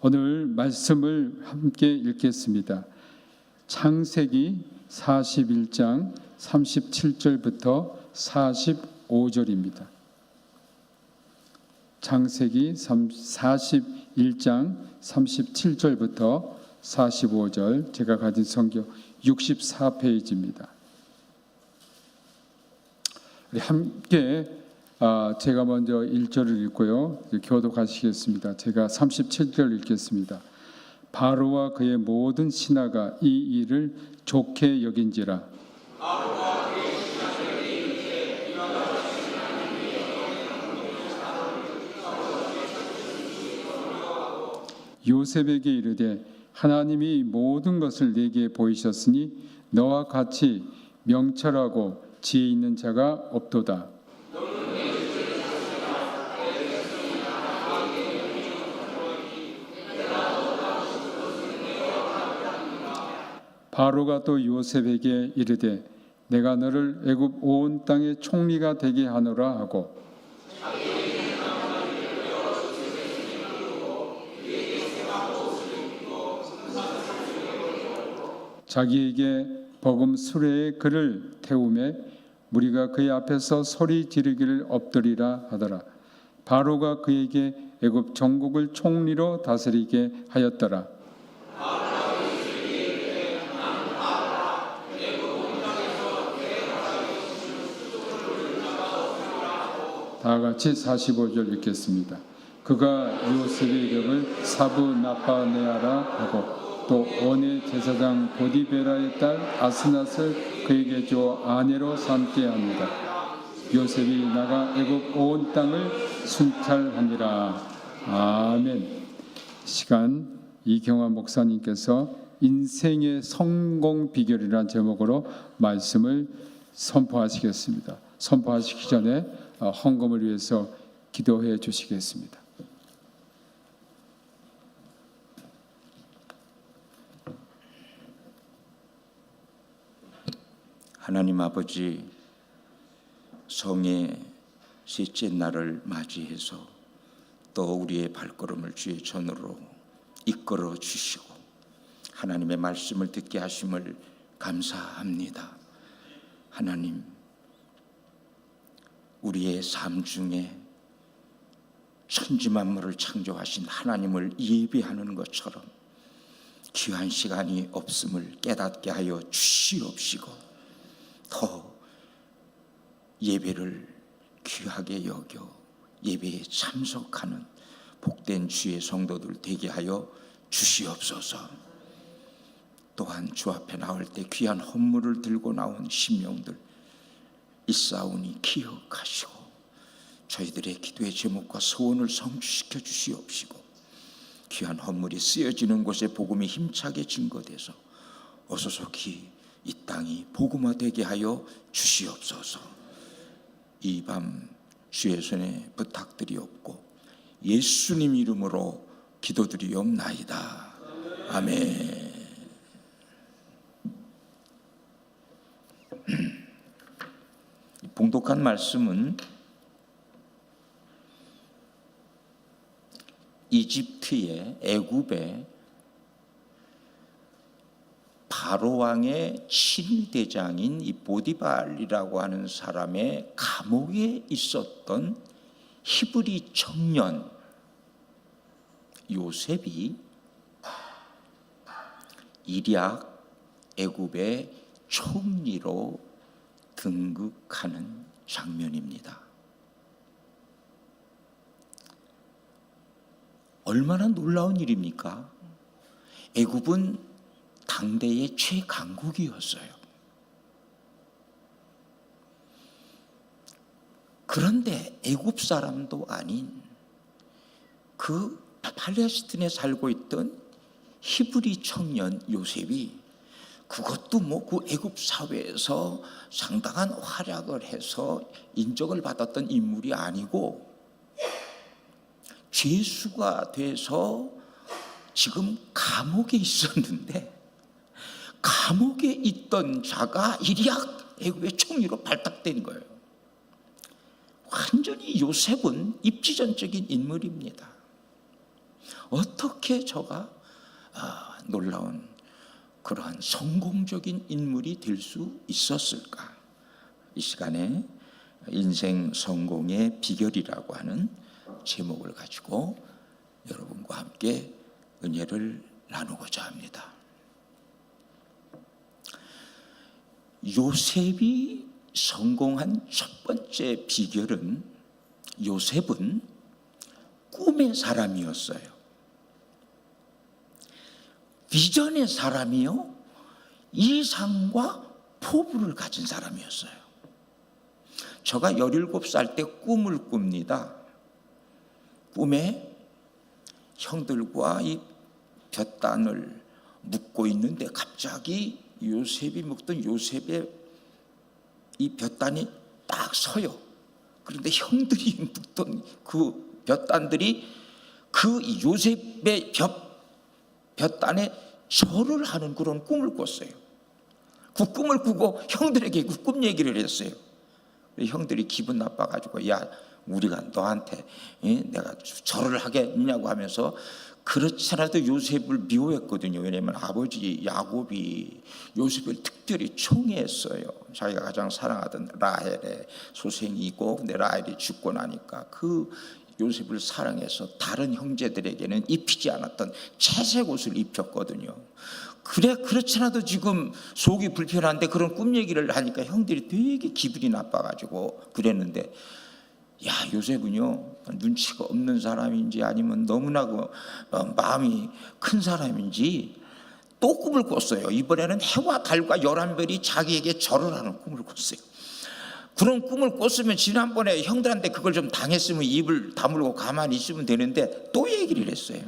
오늘 말씀을 함께 읽겠습니다. 창세기 41장 37절부터 45절입니다. 창세기 41장 37절부터 45절, 제가 가진 성경 64페이지입니다. 우리 함께 제가 먼저 1절을 읽고요, 교독하시겠습니다. 제가 37절 읽겠습니다. 바로와 그의 모든 신하가 이 일을 좋게 여긴지라. 요셉에게 이르되 하나님이 모든 것을 내게 보이셨으니 너와 같이 명철하고 지혜 있는 자가 없도다. 바로가 또 요셉에게 이르되 내가 너를 애굽 온 땅의 총리가 되게 하노라 하고, 자기에게 버금 수레에 그를 태우매 무리가 그의 앞에서 소리 지르기를 엎드리라 하더라. 바로가 그에게 애굽 전국을 총리로 다스리게 하였더라. 다 같이 45절 읽겠습니다. 그가 요셉의 이름을 사브나파네아라 하고 또 원의 제사장 보디베라의 딸 아스낫을 그에게 주어 아내로 삼게 합니다. 요셉이 나가 애굽 온 땅을 순찰하니라. 아멘. 시간 이경화 목사님께서 인생의 성공 비결이라는 제목으로 말씀을 선포하시겠습니다. 선포하시기 전에 헌금을 위해서 기도해 주시겠습니다. 하나님 아버지, 성의 셋째 날을 맞이해서 또 우리의 발걸음을 주의 전으로 이끌어 주시고 하나님의 말씀을 듣게 하심을 감사합니다. 하나님, 우리의 삶 중에 천지만물을 창조하신 하나님을 예배하는 것처럼 귀한 시간이 없음을 깨닫게 하여 주시옵시고 더 예배를 귀하게 여겨 예배에 참석하는 복된 주의 성도들 되게 하여 주시옵소서. 또한 주 앞에 나올 때 귀한 헌물을 들고 나온 심령들 있사오니 기억하시고 저희들의 기도의 제목과 소원을 성취시켜 주시옵시고 귀한 헌물이 쓰여지는 곳에 복음이 힘차게 증거돼서 어소속히 이 땅이 복음화되게 하여 주시옵소서. 이 밤 주의 손에 부탁드리옵고 예수님 이름으로 기도드리옵나이다. 아멘. 봉독한 말씀은 이집트의 애굽의 바로 왕의 친위대장인 이 보디발이라고 하는 사람의 감옥에 있었던 히브리 청년 요셉이 이략 애굽의 총리로 등극하는 장면입니다. 얼마나 놀라운 일입니까? 애굽은 당대의 최강국이었어요. 그런데 애굽 사람도 아닌 그 팔레스틴에 살고 있던 히브리 청년 요셉이, 그것도 그 애굽 사회에서 상당한 활약을 해서 인정을 받았던 인물이 아니고 죄수가 돼서 지금 감옥에 있었는데 감옥에 있던 자가 이리약 애굽의 총리로 발탁된 거예요. 완전히 요셉은 입지전적인 인물입니다. 어떻게 저가 놀라운 그러한 성공적인 인물이 될 수 있었을까? 이 시간에 인생 성공의 비결이라고 하는 제목을 가지고 여러분과 함께 은혜를 나누고자 합니다. 요셉이 성공한 첫 번째 비결은, 요셉은 꿈의 사람이었어요. 비전의 사람이요, 이상과 포부를 가진 사람이었어요. 제가 17살 때 꿈을 꿉니다. 꿈에 형들과 이 볕단을 묶고 있는데 갑자기 요셉이 묶던 요셉의 이 볕단이 딱 서요. 그런데 형들이 묶던 그 볕단들이 그 요셉의 볕단에 절을 하는 그런 꿈을 꿨어요. 그 꿈을 꾸고 형들에게 그 꿈 얘기를 했어요. 형들이 기분 나빠가지고, 야, 우리가 너한테 내가 절을 하겠냐고 하면서, 그렇잖아도 요셉을 미워했거든요. 왜냐하면 아버지 야곱이 요셉을 특별히 총애했어요. 자기가 가장 사랑하던 라헬의 소생이고, 근데 라헬이 죽고 나니까 그 요셉을 사랑해서 다른 형제들에게는 입히지 않았던 채색 옷을 입혔거든요. 그렇잖아도 지금 속이 불편한데 그런 꿈 얘기를 하니까 형들이 되게 기분이 나빠가지고 그랬는데, 야, 요셉은요, 눈치가 없는 사람인지 아니면 너무나 마음이 큰 사람인지 또 꿈을 꿨어요. 이번에는 해와 달과 11별이 자기에게 절을 하는 꿈을 꿨어요. 그런 꿈을 꿨으면 지난번에 형들한테 그걸 좀 당했으면 입을 다물고 가만히 있으면 되는데 또 얘기를 했어요.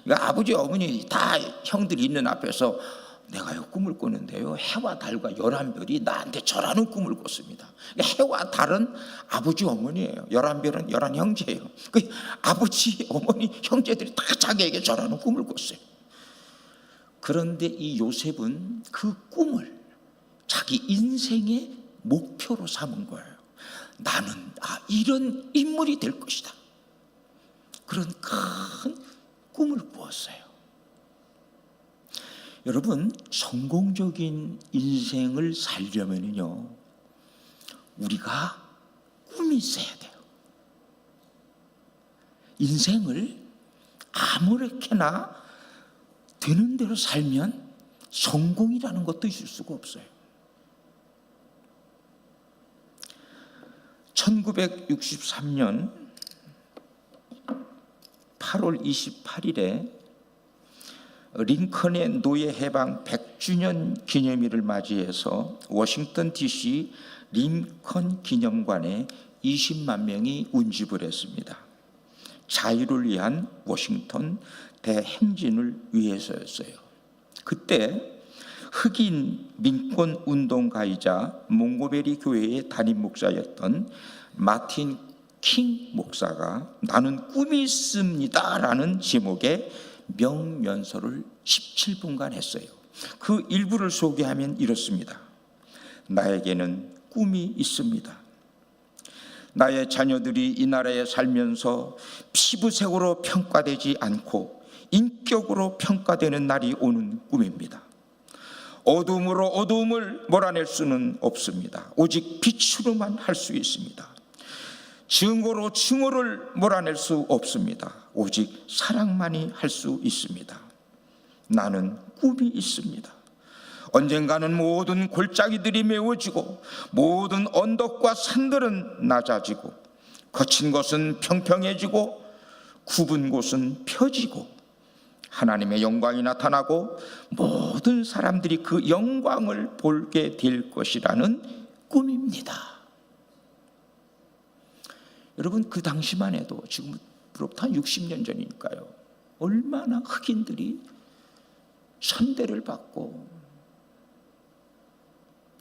그러니까 아버지 어머니 다 형들이 있는 앞에서, 내가 이 꿈을 꿨는데요, 해와 달과 11별이 나한테 절하는 꿈을 꿨습니다. 해와 달은 아버지 어머니예요. 11별은 11형제예요. 그 아버지 어머니 형제들이 다 자기에게 절하는 꿈을 꿨어요. 그런데 이 요셉은 그 꿈을 자기 인생의 목표로 삼은 거예요. 나는 이런 인물이 될 것이다. 그런 큰 꿈을 꾸었어요. 여러분, 성공적인 인생을 살려면요, 우리가 꿈이 있어야 돼요. 인생을 아무렇게나 되는 대로 살면 성공이라는 것도 있을 수가 없어요. 1963년 8월 28일에 링컨의 노예 해방 100주년 기념일을 맞이해서 워싱턴 DC 링컨 기념관에 20만 명이 운집을 했습니다. 자유를 위한 워싱턴 대행진을 위해서였어요. 그때 흑인 민권 운동가이자 몽고베리 교회의 담임 목사였던 마틴 킹 목사가 나는 꿈이 있습니다 라는 제목의 명면서를 17분간 했어요. 그 일부를 소개하면 이렇습니다. 나에게는 꿈이 있습니다. 나의 자녀들이 이 나라에 살면서 피부색으로 평가되지 않고 인격으로 평가되는 날이 오는 꿈입니다. 어둠으로 어둠을 몰아낼 수는 없습니다. 오직 빛으로만 할 수 있습니다. 증오로 증오를 몰아낼 수 없습니다. 오직 사랑만이 할 수 있습니다. 나는 꿈이 있습니다. 언젠가는 모든 골짜기들이 메워지고 모든 언덕과 산들은 낮아지고 거친 곳은 평평해지고 굽은 곳은 펴지고 하나님의 영광이 나타나고 모든 사람들이 그 영광을 보게 될 것이라는 꿈입니다. 여러분, 그 당시만 해도 지금으로부터 한 60년 전이니까요, 얼마나 흑인들이 천대를 받고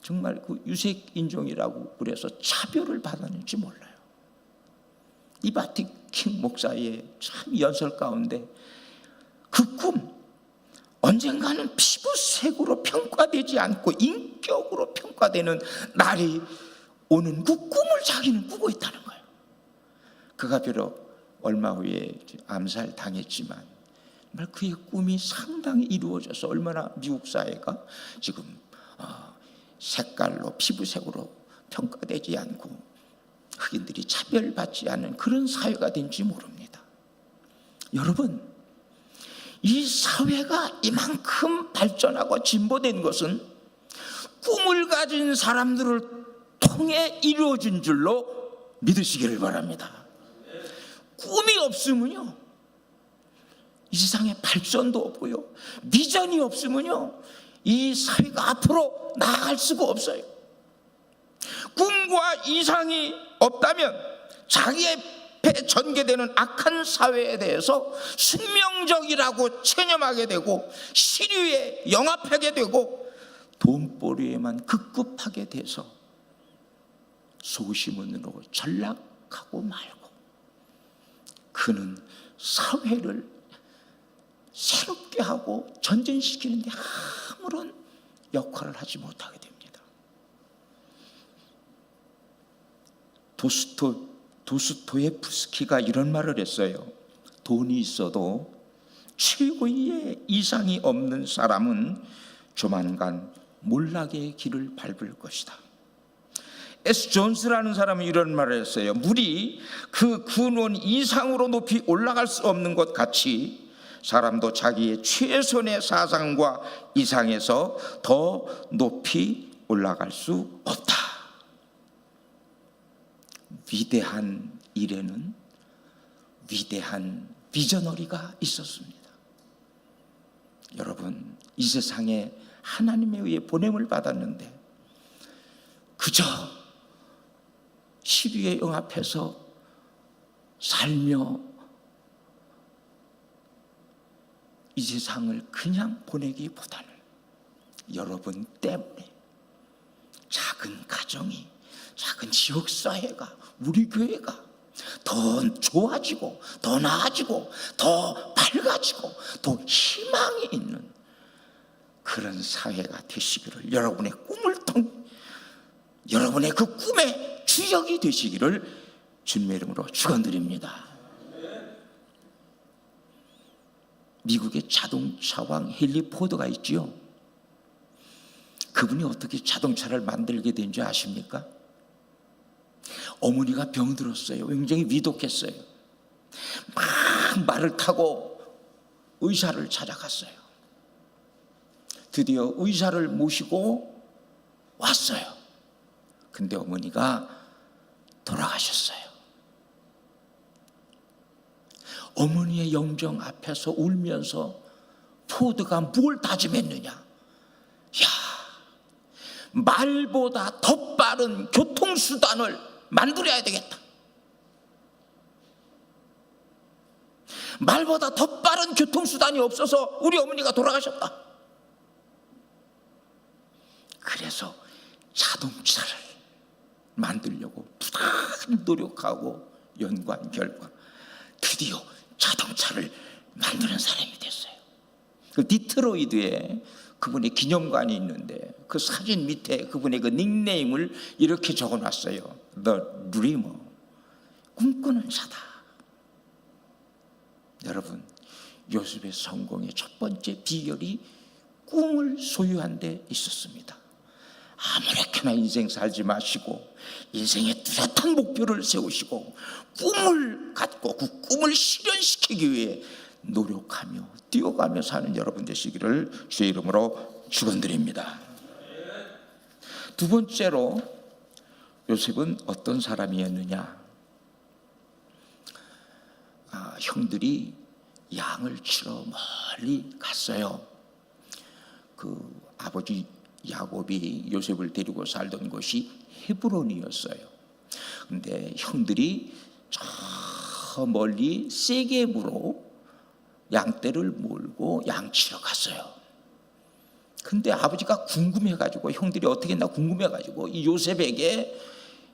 정말 그 유색인종이라고 그래서 차별을 받았는지 몰라요. 이 마틴 킹 목사의 참 연설 가운데 그 꿈, 언젠가는 피부색으로 평가되지 않고 인격으로 평가되는 날이 오는 그 꿈을 자기는 꾸고 있다는 거예요. 그가 비록 얼마 후에 암살 당했지만 정말 그의 꿈이 상당히 이루어져서 얼마나 미국 사회가 지금 색깔로, 피부색으로 평가되지 않고 흑인들이 차별받지 않는 그런 사회가 된지 모릅니다. 여러분, 이 사회가 이만큼 발전하고 진보된 것은 꿈을 가진 사람들을 통해 이루어진 줄로 믿으시기를 바랍니다. 꿈이 없으면요, 이 세상에 발전도 없고요, 비전이 없으면요, 이 사회가 앞으로 나아갈 수가 없어요. 꿈과 이상이 없다면 자기의 배 전개되는 악한 사회에 대해서 숙명적이라고 체념하게 되고 시류에 영합하게 되고 돈벌이에만 급급하게 돼서 소시문으로 전락하고 말고, 그는 사회를 새롭게 하고 전진시키는 데 아무런 역할을 하지 못하게 됩니다. 도스토예프스키가 이런 말을 했어요. 돈이 있어도 최고의 이상이 없는 사람은 조만간 몰락의 길을 밟을 것이다. S. 존스라는 사람이 이런 말을 했어요. 물이 그 근원 이상으로 높이 올라갈 수 없는 것 같이 사람도 자기의 최선의 사상과 이상에서 더 높이 올라갈 수 없다. 위대한 일에는 위대한 비저너리가 있었습니다. 여러분, 이 세상에 하나님에 의해 보냄을 받았는데 그저 시류에 영합해서 살며 이 세상을 그냥 보내기보다는 여러분 때문에 작은 가정이, 작은 지역사회가, 우리 교회가 더 좋아지고 더 나아지고 더 밝아지고 더 희망이 있는 그런 사회가 되시기를, 여러분의 꿈을 통해 여러분의 그 꿈의 주역이 되시기를 주님의 이름으로 축원드립니다. 미국의 자동차왕 헨리 포드가 있지요. 그분이 어떻게 자동차를 만들게 된지 아십니까? 어머니가 병들었어요. 굉장히 위독했어요. 막 말을 타고 의사를 찾아갔어요. 드디어 의사를 모시고 왔어요. 근데 어머니가 돌아가셨어요. 어머니의 영정 앞에서 울면서 포드가 뭘 다짐했느냐? 야, 말보다 더 빠른 교통수단을 만들어야 되겠다. 말보다 더 빠른 교통수단이 없어서 우리 어머니가 돌아가셨다. 그래서 자동차를 만들려고 부단히 노력하고 연구한 결과 드디어 자동차를 만드는 사람이 됐어요. 그 디트로이트에 그분의 기념관이 있는데 그 사진 밑에 그분의 그 닉네임을 이렇게 적어놨어요. The Dreamer, 꿈꾸는 자다. 여러분, 요셉의 성공의 첫 번째 비결이 꿈을 소유한 데 있었습니다. 아무렇게나 인생 살지 마시고 인생에 뚜렷한 목표를 세우시고 꿈을 갖고 그 꿈을 실현시키기 위해 노력하며 뛰어가며 사는 여러분 되시기를 주의 이름으로 축원드립니다. 두 번째로, 요셉은 어떤 사람이었느냐? 형들이 양을 치러 멀리 갔어요. 그 아버지 야곱이 요셉을 데리고 살던 곳이 헤브론이었어요. 근데 형들이 저 멀리 세겜으로 양떼를 몰고 양치러 갔어요. 근데 아버지가 궁금해가지고, 형들이 어떻게 했나 궁금해가지고 이 요셉에게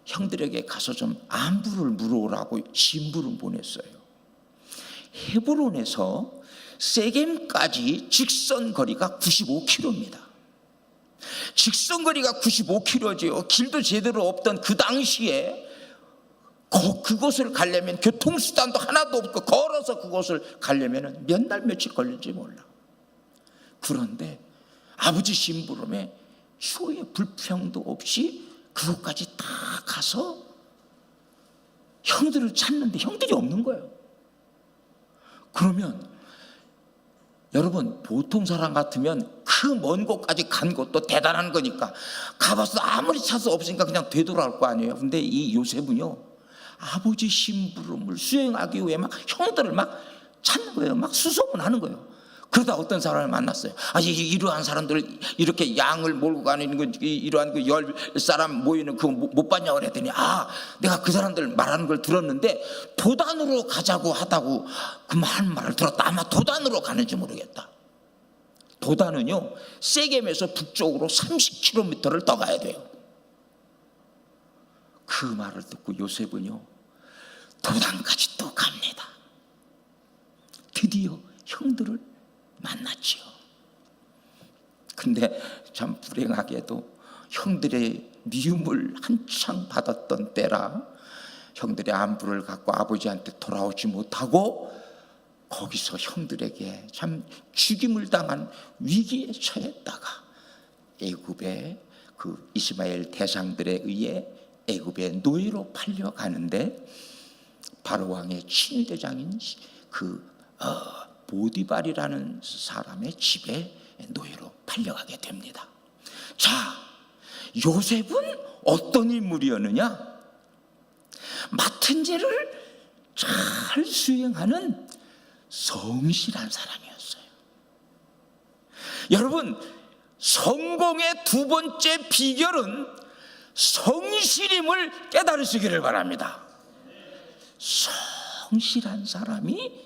형들에게 가서 좀 안부를 물어오라고 신부를 보냈어요. 헤브론에서 세겜까지 직선 거리가 95km입니다. 직선 거리가 95km지요. 길도 제대로 없던 그 당시에 그곳을 가려면 교통수단도 하나도 없고 걸어서 그곳을 가려면 몇 날 며칠 걸릴지 몰라. 그런데 아버지 심부름에 추후에 불평도 없이 그곳까지 다 가서 형들을 찾는데 형들이 없는 거예요. 그러면 여러분, 보통 사람 같으면 그 먼 곳까지 간 것도 대단한 거니까 가봐서 아무리 찾아서 없으니까 그냥 되돌아올 거 아니에요. 근데 이 요셉은요, 아버지 심부름을 수행하기 위해 막 형들을 막 찾는 거예요. 막 수소문하는 거예요. 그러다 어떤 사람을 만났어요. 이러한 사람들, 이렇게 양을 몰고 가는 거, 이러한 그 10사람 모이는 그거 못 봤냐고 그랬더니, 내가 그 사람들 말하는 걸 들었는데 도단으로 가자고 하다고 그 말을 들었다. 아마 도단으로 가는지 모르겠다. 도단은요, 세겜에서 북쪽으로 30km를 더 가야 돼요. 그 말을 듣고 요셉은요, 도단까지 또 갑니다. 드디어 형들을 만났지요. 근데 참 불행하게도 형들의 미움을 한창 받았던 때라 형들의 안부를 갖고 아버지한테 돌아오지 못하고 거기서 형들에게 참 죽임을 당한 위기에 처했다가 애굽의 그 이스마엘 대상들에 의해 애굽의 노예로 팔려가는데 바로 왕의 친위대장인 보디발이라는 사람의 집에 노예로 팔려가게 됩니다. 자, 요셉은 어떤 인물이었느냐? 맡은 죄를 잘 수행하는 성실한 사람이었어요. 여러분, 성공의 두 번째 비결은 성실임을 깨달으시기를 바랍니다. 성실한 사람이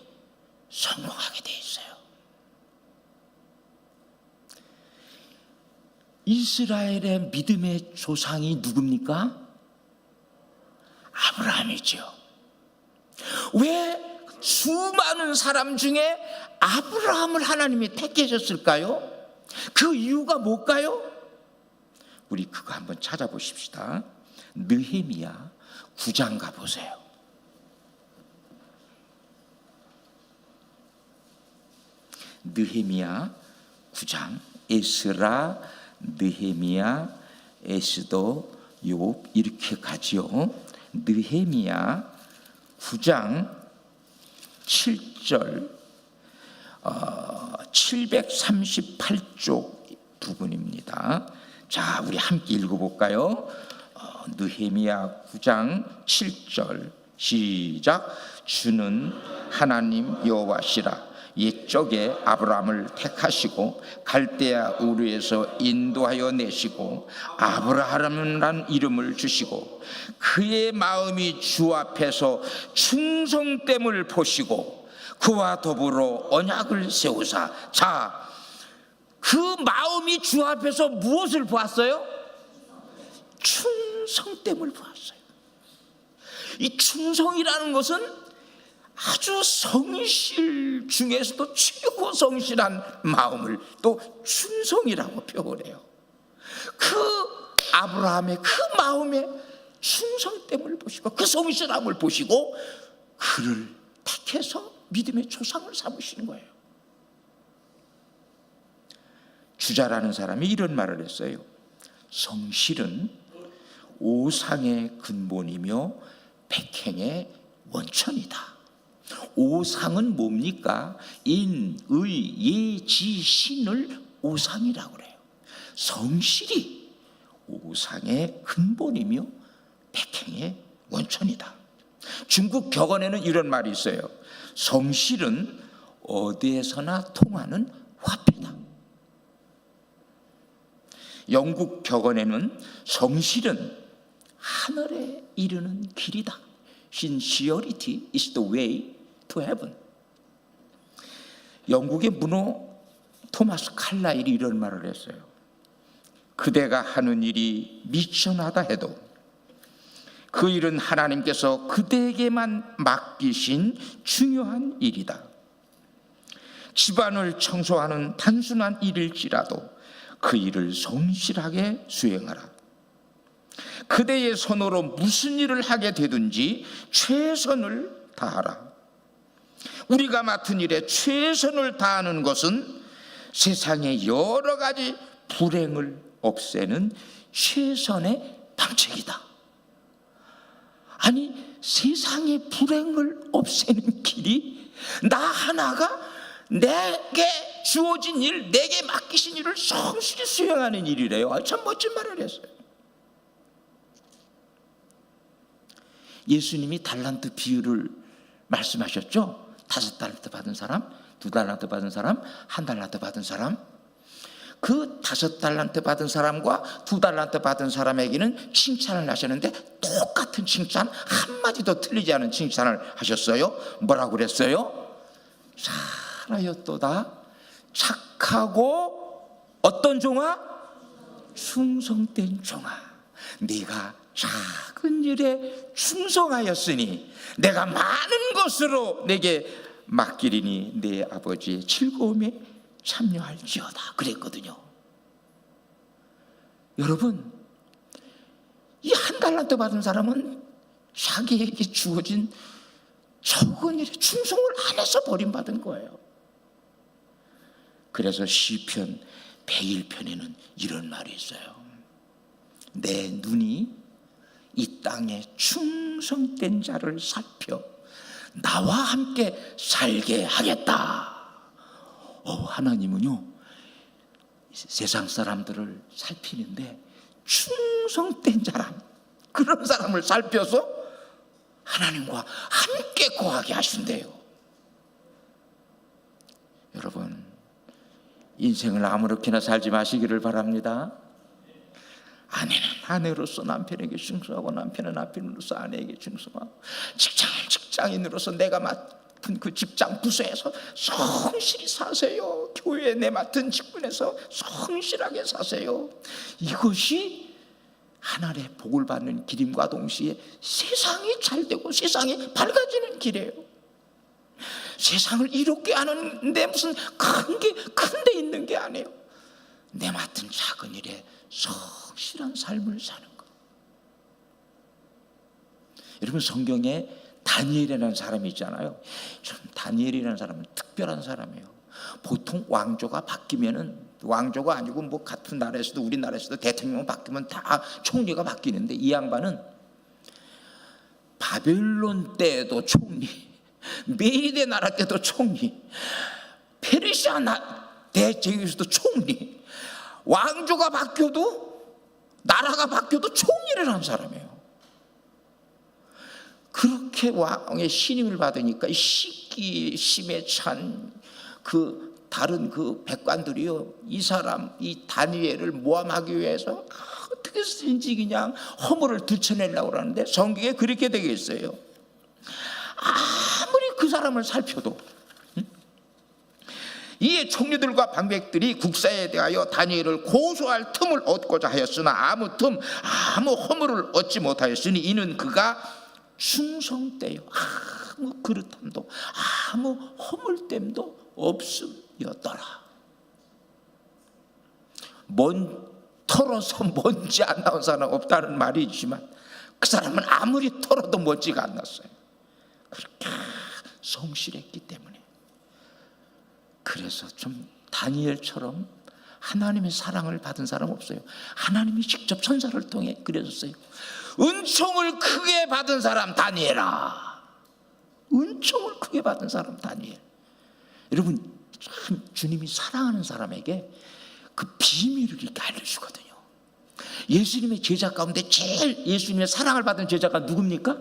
성공하게 돼 있어요. 이스라엘의 믿음의 조상이 누굽니까? 아브라함이죠. 왜 수많은 사람 중에 아브라함을 하나님이 택하셨을까요? 그 이유가 뭘까요? 우리 그거 한번 찾아보십시다. 느헤미야 9장 가보세요. 느헤미야 9장, 에스라, 느헤미야, 에스더, 욥 이렇게 가지요. 느헤미야 9장 7절 738쪽 부분입니다. 자, 우리 함께 읽어볼까요? 느헤미야 9장 7절 시작. 주는 하나님 여호와시라. 옛적에 아브라함을 택하시고 갈대아 우르에서 인도하여 내시고 아브라함이라는 이름을 주시고 그의 마음이 주 앞에서 충성됨을 보시고 그와 더불어 언약을 세우사. 자, 그 마음이 주 앞에서 무엇을 보았어요? 충성됨을 보았어요. 이 충성이라는 것은 아주 성실 중에서도 최고 성실한 마음을 또 충성이라고 표현해요. 그 아브라함의 그 마음의 충성됨을 보시고 그 성실함을 보시고 그를 택해서 믿음의 조상을 삼으시는 거예요. 주자라는 사람이 이런 말을 했어요. 성실은 오상의 근본이며 백행의 원천이다. 오상은 뭡니까? 인, 의, 예, 지, 신을 오상이라고 그래요. 성실이 오상의 근본이며 백행의 원천이다. 중국 격언에는 이런 말이 있어요. 성실은 어디에서나 통하는 화폐다. 영국 격언에는 성실은 하늘에 이르는 길이다. Sincerity is the way to heaven. 영국의 문호 토마스 칼라일이 이런 말을 했어요. 그대가 하는 일이 미천하다 해도 그 일은 하나님께서 그대에게만 맡기신 중요한 일이다. 집안을 청소하는 단순한 일일지라도 그 일을 성실하게 수행하라. 그대의 손으로 무슨 일을 하게 되든지 최선을 다하라. 우리가 맡은 일에 최선을 다하는 것은 세상의 여러 가지 불행을 없애는 최선의 방책이다. 아니, 세상의 불행을 없애는 길이 나 하나가 내게 주어진 일, 내게 맡기신 일을 성실히 수행하는 일이래요. 참 멋진 말을 했어요. 예수님이 달란트 비유를 말씀하셨죠. 5달란트 받은 사람, 2달란트 받은 사람, 1달란트 받은 사람. 그 5달란트 받은 사람과 2달란트 받은 사람에게는 칭찬을 하셨는데 똑같은 칭찬, 한마디도 틀리지 않은 칭찬을 하셨어요. 뭐라고 그랬어요? 잘하였도다. 착하고 어떤 종아? 충성된 종아. 네가 작은 일에 충성하였으니 내가 많은 것으로 내게 맡기리니 내 아버지의 즐거움에 참여할지어다 그랬거든요. 여러분, 이 1달란트 받은 사람은 자기에게 주어진 적은 일에 충성을 안 해서 버림받은 거예요. 그래서 시편 101편에는 이런 말이 있어요. 내 눈이 이 땅에 충성된 자를 살펴 나와 함께 살게 하겠다. 하나님은요, 세상 사람들을 살피는데 충성된 사람, 그런 사람을 살펴서 하나님과 함께 거하게 하신대요. 여러분, 인생을 아무렇게나 살지 마시기를 바랍니다. 아내는 아내로서 남편에게 충성하고 남편은 남편으로서 아내에게 충성하고 직장은 직장인으로서 내가 맡은 그 직장 부서에서 성실히 사세요. 교회에 내 맡은 직분에서 성실하게 사세요. 이것이 하나님의 복을 받는 길임과 동시에 세상이 잘되고 세상이 밝아지는 길이에요. 세상을 이롭게 하는데 무슨 큰 데 있는 게 아니에요. 내 맡은 작은 일에 성실한 삶을 사는 것. 여러분, 성경에 다니엘이라는 사람이 있잖아요. 참 다니엘이라는 사람은 특별한 사람이에요. 보통 왕조가 바뀌면은, 왕조가 아니고 뭐 같은 나라에서도 우리나라에서도 대통령 바뀌면 다 총리가 바뀌는데, 이 양반은 바벨론 때도 총리, 메대 나라 때도 총리, 페르시아 대제국에서도 총리, 왕조가 바뀌어도, 나라가 바뀌어도 총리를 한 사람이에요. 그렇게 왕의 신임을 받으니까 시기심에 찬 그 다른 그 백관들이요, 이 사람, 이 다니엘을 모함하기 위해서 어떻게 해서든지 그냥 허물을 들춰내려고 하는데, 성경에 그렇게 되어 있어요. 아무리 그 사람을 살펴도 이에 총리들과 방백들이 국사에 대하여 다니엘을 고소할 틈을 얻고자 하였으나 아무 허물을 얻지 못하였으니 이는 그가 충성되어 아무 그릇함도 아무 허물됨도 없음이었더라. 털어서 먼지 안 나온 사람 없다는 말이 있지만 그 사람은 아무리 털어도 먼지가 안 났어요. 그렇게 성실했기 때문에. 그래서 좀 다니엘처럼 하나님의 사랑을 받은 사람 없어요. 하나님이 직접 천사를 통해 그려줬어요. 은총을 크게 받은 사람 다니엘아. 은총을 크게 받은 사람 다니엘. 여러분, 참 주님이 사랑하는 사람에게 그 비밀을 이렇게 알려주거든요. 예수님의 제자 가운데 제일 예수님의 사랑을 받은 제자가 누굽니까?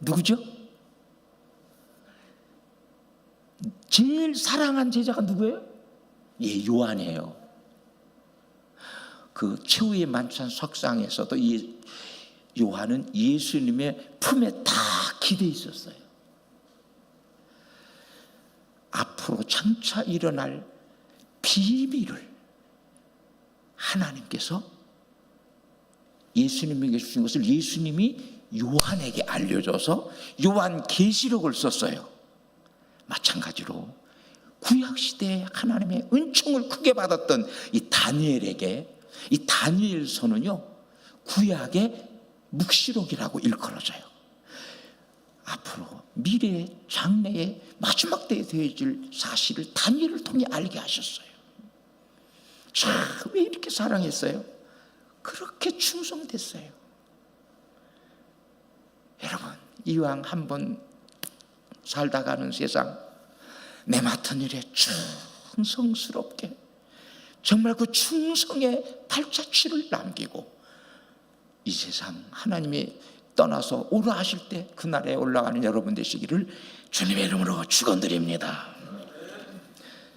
누구죠? 제일 사랑한 제자가 누구예요? 요한이에요. 그 최후의 만찬 석상에서도 요한은 예수님의 품에 다 기대 있었어요. 앞으로 장차 일어날 비밀을 하나님께서 예수님에게 주신 것을 예수님이 요한에게 알려줘서 요한 계시록을 썼어요. 마찬가지로 구약시대에 하나님의 은총을 크게 받았던 이 다니엘에게, 이 다니엘서는요 구약의 묵시록이라고 일컬어져요. 앞으로 미래의 장래의 마지막 때에 되어질 사실을 다니엘을 통해 알게 하셨어요. 자, 왜 이렇게 사랑했어요? 그렇게 충성됐어요. 여러분, 이왕 한번 살다 가는 세상, 내 맡은 일에 충성스럽게 정말 그 충성의 발자취를 남기고 이 세상 하나님이 떠나서 오라 하실 때 그날에 올라가는 여러분 되시기를 주님의 이름으로 축원드립니다.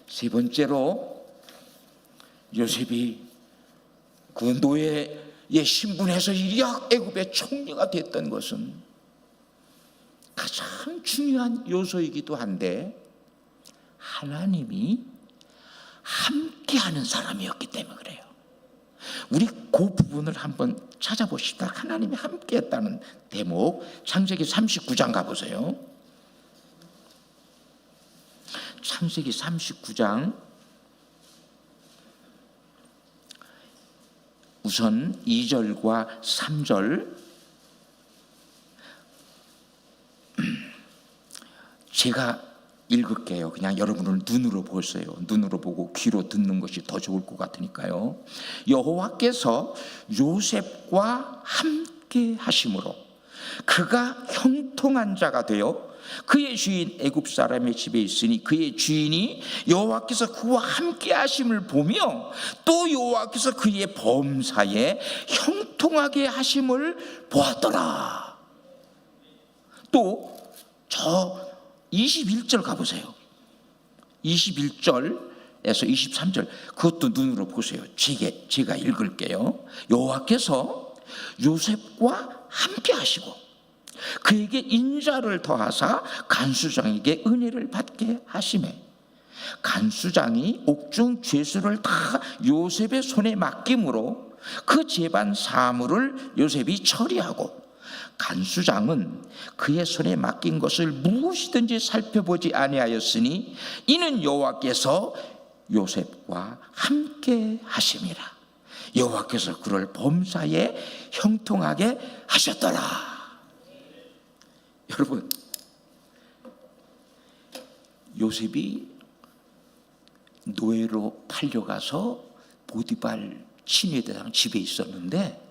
세 번째로, 요셉이 그 노예의 신분에서 이악 애굽의 총리가 됐던 것은 가장 중요한 요소이기도 한데, 하나님이 함께하는 사람이었기 때문에 그래요. 우리 그 부분을 한번 찾아보시다. 하나님이 함께했다는 대목, 창세기 39장 가보세요. 창세기 39장 우선 2절과 3절 제가 읽을게요. 그냥 여러분을 눈으로 보세요. 눈으로 보고 귀로 듣는 것이 더 좋을 것 같으니까요. 여호와께서 요셉과 함께 하심으로 그가 형통한 자가 되어 그의 주인 애굽 사람의 집에 있으니 그의 주인이 여호와께서 그와 함께 하심을 보며 또 여호와께서 그의 범사에 형통하게 하심을 보았더라. 또 저 21절 가보세요. 21절에서 23절 그것도 눈으로 보세요. 제가 읽을게요. 여호와께서 요셉과 함께 하시고 그에게 인자를 더하사 간수장에게 은혜를 받게 하시매 간수장이 옥중 죄수를 다 요셉의 손에 맡김으로 그 재반 사물을 요셉이 처리하고 간수장은 그의 손에 맡긴 것을 무엇이든지 살펴보지 아니하였으니 이는 여호와께서 요셉과 함께 하심이라. 여호와께서 그를 범사에 형통하게 하셨더라. 여러분, 요셉이 노예로 팔려가서 보디발 친위대장 집에 있었는데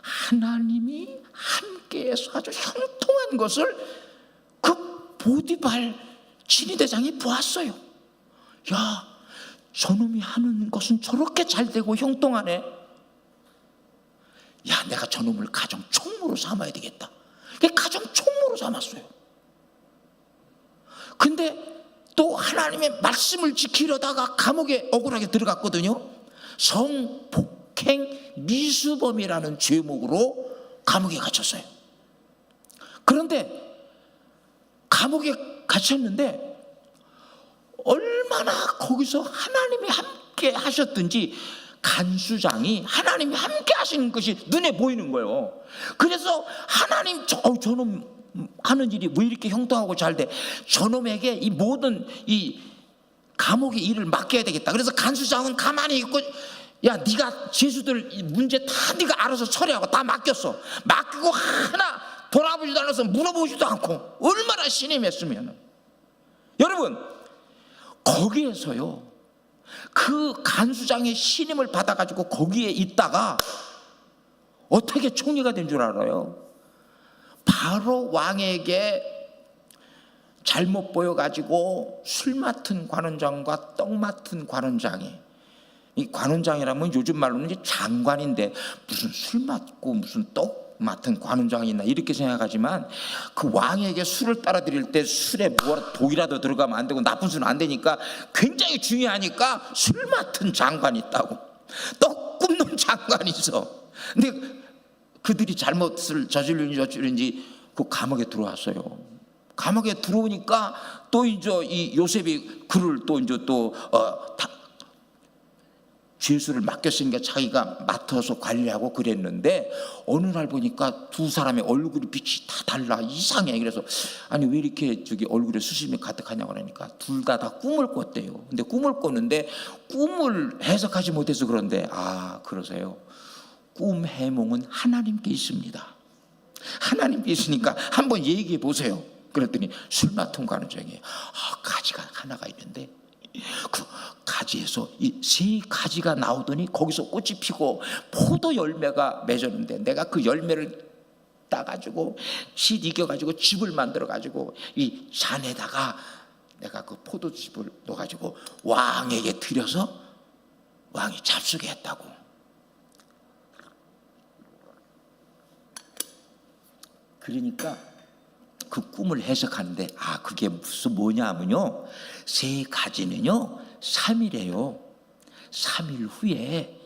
하나님이 함께해서 아주 형통한 것을 그 보디발 친위대장이 보았어요. 야, 저놈이 하는 것은 저렇게 잘 되고 형통하네. 야, 내가 저놈을 가정 총무로 삼아야 되겠다. 가정 총무로 삼았어요. 근데 또 하나님의 말씀을 지키려다가 감옥에 억울하게 들어갔거든요. 성폭행 미수범이라는 죄목으로 감옥에 갇혔어요. 그런데 감옥에 갇혔는데 얼마나 거기서 하나님이 함께 하셨든지 간수장이 하나님이 함께 하시는 것이 눈에 보이는 거예요. 그래서 하나님 저놈 하는 일이 왜 이렇게 형통하고 잘 돼? 저놈에게 이 모든 이 감옥의 일을 맡겨야 되겠다. 그래서 간수장은 가만히 있고 야, 네가 죄수들 문제 다 네가 알아서 처리하고 다 맡겼어. 맡기고 하나 돌아보지도 않아서 물어보지도 않고 얼마나 신임했으면. 여러분, 거기에서요 그 간수장의 신임을 받아가지고 거기에 있다가 어떻게 총리가 된 줄 알아요? 바로 왕에게 잘못 보여가지고 술 맡은 관원장과 떡 맡은 관원장이, 이 관원장이라면 요즘 말로는 이제 장관인데 무슨 술 맡고 무슨 떡 맡은 관원장이 있나 이렇게 생각하지만 그 왕에게 술을 따라 드릴 때 술에 뭐 독이라도 들어가면 안 되고 나쁜 술은 안 되니까 굉장히 중요하니까 술 맡은 장관이 있다고, 떡 굽는 장관이 있어. 근데 그들이 잘못을 저지른지 그 감옥에 들어왔어요. 감옥에 들어오니까 또 이제 이 요셉이 그를 또 이제 죄수를 맡겼으니까 자기가 맡아서 관리하고 그랬는데 어느 날 보니까 두 사람의 얼굴이 빛이 다 달라, 이상해. 그래서 아니 왜 이렇게 얼굴에 수심이 가득하냐고 그러니까 둘 다 꿈을 꿨대요. 근데 꿈을 꿨는데 꿈을 해석하지 못해서 그런데 아, 그러세요. 꿈 해몽은 하나님께 있습니다. 하나님께 있으니까 한번 얘기해 보세요. 그랬더니 술 맡은 관원장이 가지가 하나가 있는데 그 가지에서 이 세 가지가 나오더니 거기서 꽃이 피고 포도 열매가 맺었는데 내가 그 열매를 따가지고 씨 이겨가지고 즙을 만들어가지고 이 잔에다가 내가 그 포도즙을 넣어가지고 왕에게 드려서 왕이 잡수게 했다고. 그러니까 그 꿈을 해석하는데 그게 무슨 뭐냐면요, 세 가지는요 3일이에요. 3일 후에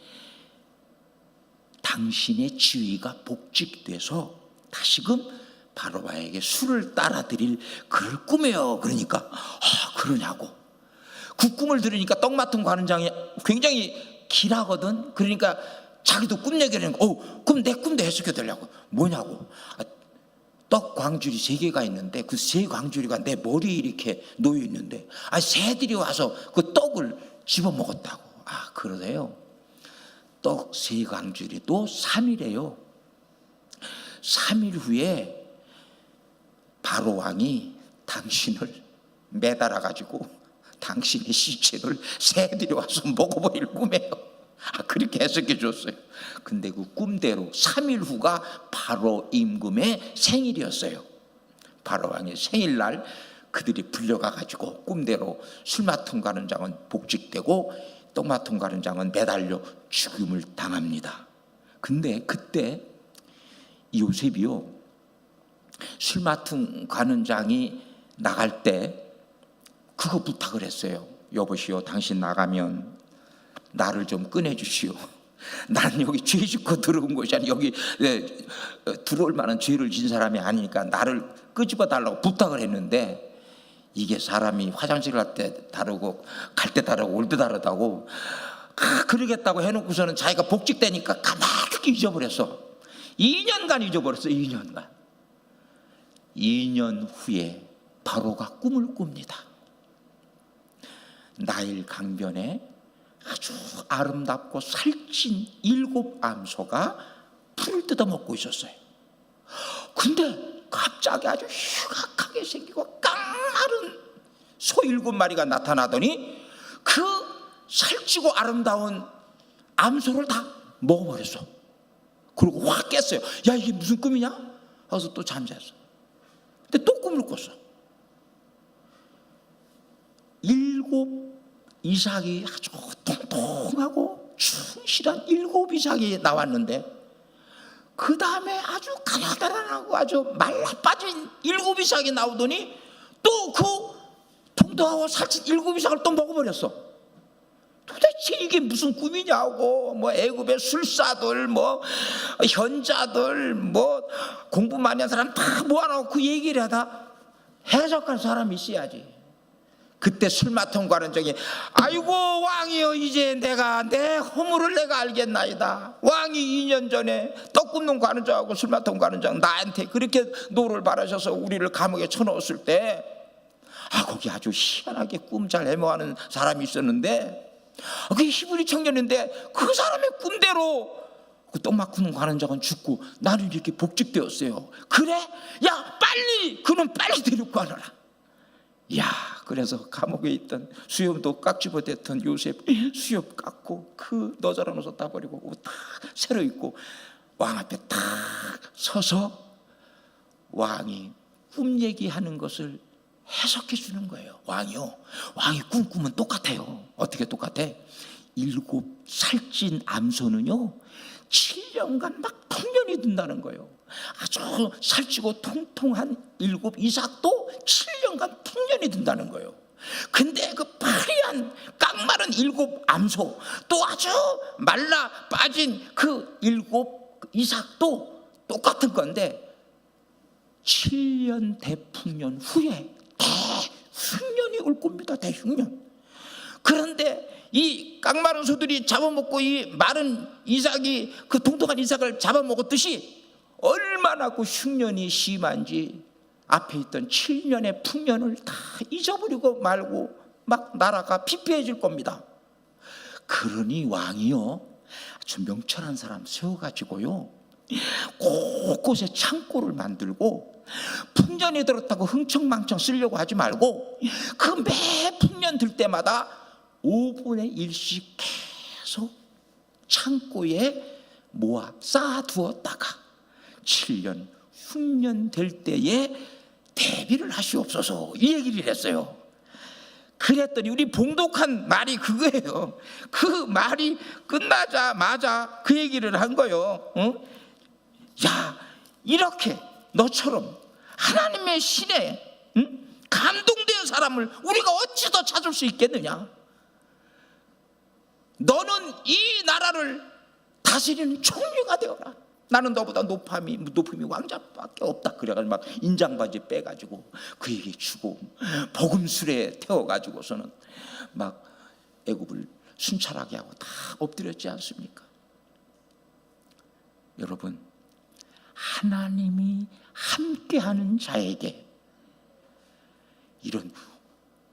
당신의 지위가 복직돼서 다시금 바로바에게 술을 따라드릴 그를 꿈이에요. 그러니까 그러냐고. 그 꿈을 들으니까 떡 맡은 관원장이 굉장히 길하거든. 그러니까 자기도 꿈 얘기를 하는 거. 그럼 내 꿈도 해석해 달라고. 뭐냐고. 떡 광줄이 3개가 있는데 그 3광줄이가 내 머리에 이렇게 놓여 있는데 새들이 와서 그 떡을 집어 먹었다고. 그러세요. 떡 3광줄이 또 3일이에요. 3일 후에 바로 왕이 당신을 매달아 가지고 당신의 시체를 새들이 와서 먹어버릴 꿈이에요. 그렇게 해석해 줬어요. 근데 그 꿈대로 3일 후가 바로 임금의 생일이었어요. 바로 왕의 생일날 그들이 불려가 가지고 꿈대로 술 맡은 관원장은 복직되고 떡 맡은 관원장은 매달려 죽임을 당합니다. 근데 그때 요셉이요, 술 맡은 관원장이 나갈 때 그거 부탁을 했어요. 여보시오, 당신 나가면 나를 좀 꺼내주시오. 나는 여기 죄 짓고 들어온 것이 아니 여기 들어올 만한 죄를 진 사람이 아니니까 나를 끄집어 달라고 부탁을 했는데 이게 사람이 화장실 갈 때 다르고 갈 때 다르고 올 때 다르다고 그러겠다고 해놓고서는 자기가 복직되니까 가만히 잊어버렸어. 2년간 잊어버렸어. 2년간. 2년 후에 바로가 꿈을 꿉니다. 나일 강변에 아주 아름답고 살찐 7 암소가 풀을 뜯어먹고 있었어요. 근데 갑자기 아주 흉악하게 생기고 깡마른 소 7마리가 나타나더니 그 살찌고 아름다운 암소를 다 먹어버렸어. 그리고 확 깼어요. 야, 이게 무슨 꿈이냐? 그래서 또 잠잤어. 근데 또 꿈을 꿨어. 7 이삭이 아주 통통하고 충실한 7 이삭이 나왔는데 그 다음에 아주 가나다란하고 아주 말라빠진 7 이삭이 나오더니 또 그 통통하고 살찐 7 이삭을 또 먹어버렸어. 도대체 이게 무슨 꿈이냐고. 뭐 애굽의 술사들, 뭐 현자들, 뭐 공부 많이 한 사람 다 모아놓고 그 얘기를 하다 해석할 사람이 있어야지. 그때 술 맡은 관원장이 아이고 왕이여, 이제 내가 내 허물을 내가 알겠나이다. 왕이 2년 전에 떡 굽는 관원장하고 술 맡은 관원장 나한테 그렇게 노를 바라셔서 우리를 감옥에 쳐넣었을 때 거기 아주 희한하게 꿈 잘 해모하는 사람이 있었는데 그게 히브리 청년인데 그 사람의 꿈대로 그 떡 맡는 관원장은 죽고 나는 이렇게 복직되었어요. 그래? 야, 빨리 그는 빨리 데리고 가라. 야, 그래서 감옥에 있던 수염도 깍집어댔던 요셉 수염 깎고 그 너저런 옷을 따버리고 옷 다 새로 입고 왕 앞에 딱 서서 왕이 꿈 얘기하는 것을 해석해 주는 거예요. 왕이요, 왕이 꿈꾸면 똑같아요. 어떻게 똑같아? 7 살찐 암소는요 7년간 막 풍년이 든다는 거예요. 아주 살찌고 통통한 7 이삭도 7년간 풍년이 든다는 거예요. 근데 그 파리한 깡마른 7 암소 또 아주 말라 빠진 그 7 이삭도 똑같은 건데 7년 대풍년 후에 대흉년이 올 겁니다. 대흉년. 그런데 이 깡마른 소들이 잡아먹고 이 마른 이삭이 그 통통한 이삭을 잡아먹었듯이 얼마나 그 흉년이 심한지 앞에 있던 7년의 풍년을 다 잊어버리고 말고 막 나라가 피폐해질 겁니다. 그러니 왕이요 아주 명철한 사람 세워가지고요, 곳곳에 창고를 만들고 풍년이 들었다고 흥청망청 쓰려고 하지 말고 그 매 풍년 들 때마다 5분의 1씩 계속 창고에 모아 쌓아두었다가 7년, 흉년 될 때에 대비를 하시옵소서, 이 얘기를 했어요. 그랬더니 우리 봉독한 말이 그거예요. 그 말이 끝나자마자 그 얘기를 한 거예요. 야, 이렇게 너처럼 하나님의 신에 감동된 사람을 우리가 어찌 더 찾을 수 있겠느냐. 너는 이 나라를 다스리는 총리가 되어라. 나는 너보다 높음이 왕자밖에 없다. 그래가지고 막 인장바지 빼가지고 그에게 주고 복음술에 태워가지고서는 막 애굽을 순찰하게 하고 다 엎드렸지 않습니까? 여러분, 하나님이 함께하는 자에게 이런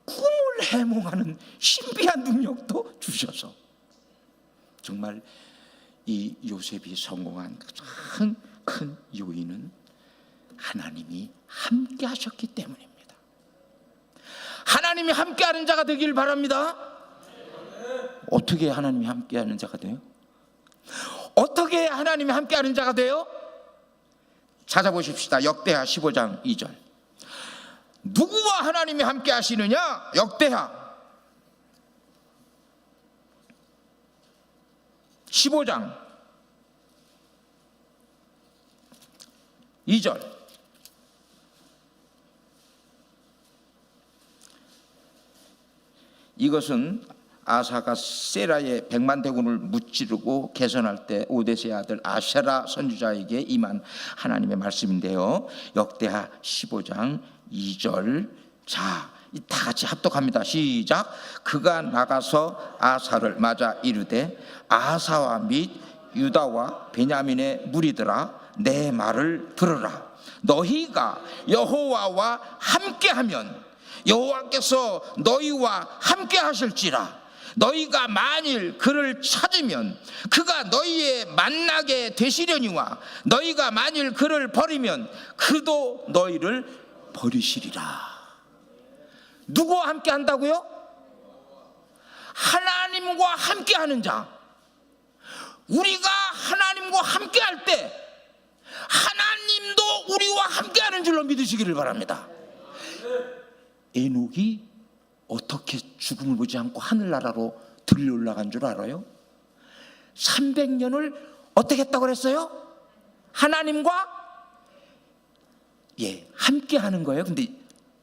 꿈을 해몽하는 신비한 능력도 주셔서 정말 이 요셉이 성공한 가장 큰 요인은 하나님이 함께 하셨기 때문입니다. 하나님이 함께하는 자가 되길 바랍니다. 어떻게 하나님이 함께하는 자가 돼요? 어떻게 하나님이 함께하는 자가 돼요? 찾아보십시다. 역대하 15장 2절. 누구와 하나님이 함께 하시느냐? 역대하 15장 2절. 이것은 아사가 세라의 100만 대군을 무찌르고 개선할 때 오데세의 아들 아세라 선지자에게 임한 하나님의 말씀인데요. 역대하 15장 2절. 자, 다 같이 합독합니다. 시작. 그가 나가서 아사를 맞아 이르되 아사와 및 유다와 베냐민의 무리들아, 내 말을 들으라. 너희가 여호와와 함께하면 여호와께서 너희와 함께 하실지라. 너희가 만일 그를 찾으면 그가 너희의 만나게 되시려니와 너희가 만일 그를 버리면 그도 너희를 버리시리라. 누구와 함께 한다고요? 하나님과 함께 하는 자. 우리가 하나님과 함께 할 때 하나님도 우리와 함께 하는 줄로 믿으시기를 바랍니다. 에녹이 어떻게 죽음을 보지 않고 하늘나라로 들려 올라간 줄 알아요? 300년을 어떻게 했다고 그랬어요? 하나님과 함께 하는 거예요. 근데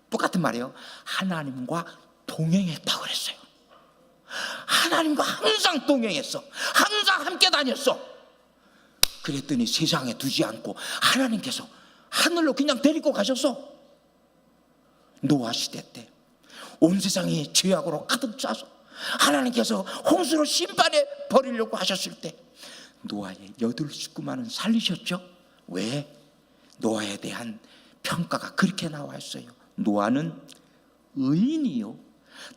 똑같은 말이에요. 하나님과 동행했다고 그랬어요. 하나님과 항상 동행했어. 항상 함께 다녔어. 그랬더니 세상에 두지 않고 하나님께서 하늘로 그냥 데리고 가셨어. 노아 시대 때 온 세상이 죄악으로 가득 차서 하나님께서 홍수로 심판해 버리려고 하셨을 때 노아의 8 식구만은 살리셨죠. 왜? 노아에 대한 평가가 그렇게 나와 있어요. 노아는 의인이요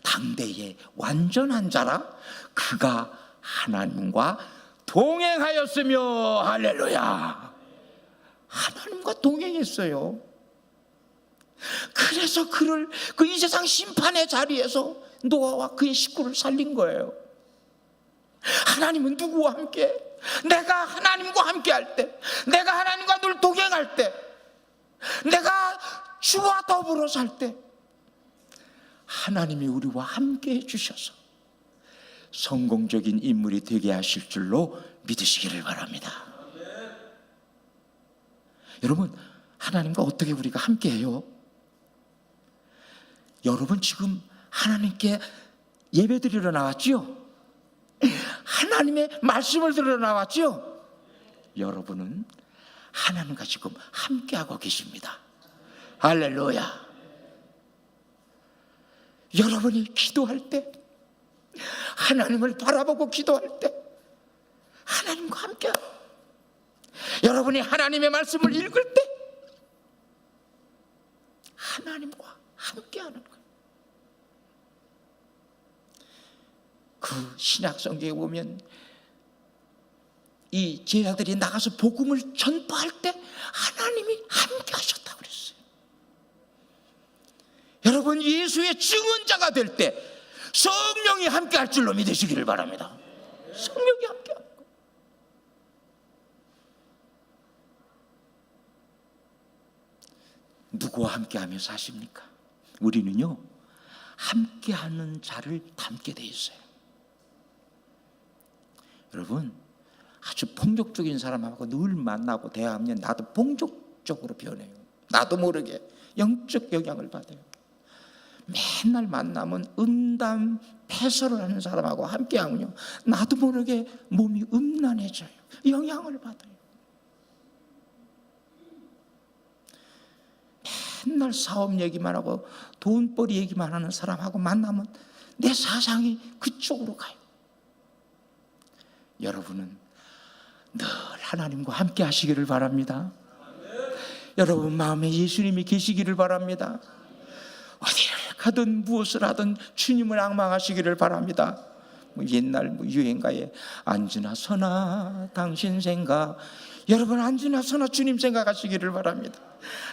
당대의 완전한 자라 그가 하나님과 동행하였으며. 할렐루야. 하나님과 동행했어요. 그래서 그를 이 세상 심판의 자리에서 노아와 그의 식구를 살린 거예요. 하나님은 누구와 함께? 내가 하나님과 함께 할 때, 내가 하나님과 늘 동행할 때, 내가 주와 더불어 살 때 하나님이 우리와 함께 해주셔서 성공적인 인물이 되게 하실 줄로 믿으시기를 바랍니다. 여러분, 하나님과 어떻게 우리가 함께 해요? 여러분 지금 하나님께 예배 드리러 나왔지요? 하나님의 말씀을 들으러 나왔지요? 여러분은 하나님과 지금 함께하고 계십니다. 할렐루야. 여러분이 기도할 때, 하나님을 바라보고 기도할 때 하나님과 함께하고, 여러분이 하나님의 말씀을 읽을 때 하나님과 함께하는 거예요. 그 신약 성경에 보면 이 제자들이 나가서 복음을 전파할 때 하나님이 함께 하셨다고 그랬어요. 여러분, 예수의 증언자가 될 때 성령이 함께 할 줄로 믿으시기를 바랍니다. 성령이 함께 합니다. 누구와 함께하며 사십니까? 우리는요, 함께하는 자를 닮게 돼 있어요. 여러분, 아주 폭력적인 사람하고 늘 만나고 대화하면 나도 폭력적으로 변해요. 나도 모르게 영적 영향을 받아요. 맨날 만나면 음담 패설을 하는 사람하고 함께하면요, 나도 모르게 몸이 음란해져요. 영향을 받아요. 맨날 사업 얘기만 하고 돈벌이 얘기만 하는 사람하고 만나면 내 사상이 그쪽으로 가요. 여러분은 늘 하나님과 함께 하시기를 바랍니다. 여러분 마음에 예수님이 계시기를 바랍니다. 어디를 가든 무엇을 하든 주님을 앙망하시기를 바랍니다. 옛날 유행가에 앉으나 서나 당신 생각, 여러분 앉으나 서나 주님 생각하시기를 바랍니다.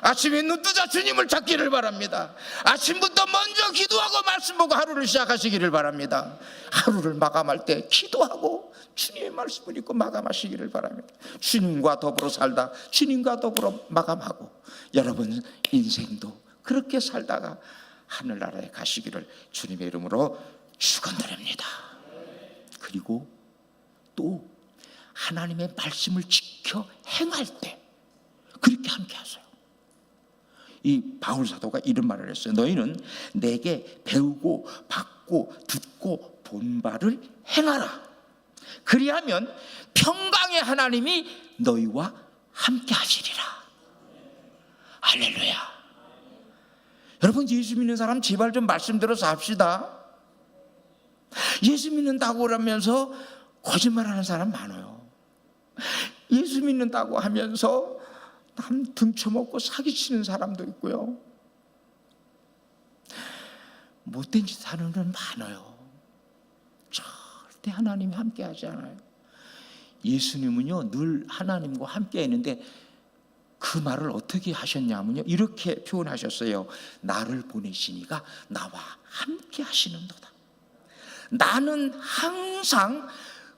아침에 눈 뜨자 주님을 찾기를 바랍니다. 아침부터 먼저 기도하고 말씀 보고 하루를 시작하시기를 바랍니다. 하루를 마감할 때 기도하고 주님의 말씀을 읽고 마감하시기를 바랍니다. 주님과 더불어 살다 주님과 더불어 마감하고, 여러분 인생도 그렇게 살다가 하늘나라에 가시기를 주님의 이름으로 축원드립니다. 그리고 또 하나님의 말씀을 지켜 행할 때 그렇게 함께 하세요. 이 바울 사도가 이런 말을 했어요. 너희는 내게 배우고 받고 듣고 본 바를 행하라. 그리하면 평강의 하나님이 너희와 함께 하시리라. 할렐루야. 여러분, 예수 믿는 사람 제발 좀 말씀 들어서 합시다. 예수 믿는다고 그러면서 거짓말하는 사람 많아요. 예수 믿는다고 하면서 남 등쳐먹고 사기치는 사람도 있고요. 못된 짓 하는 건 많아요. 절대 하나님이 함께 하지 않아요. 예수님은요 늘 하나님과 함께 있는데 그 말을 어떻게 하셨냐면요, 이렇게 표현하셨어요. 나를 보내시니가 나와 함께 하시는도다. 나는 항상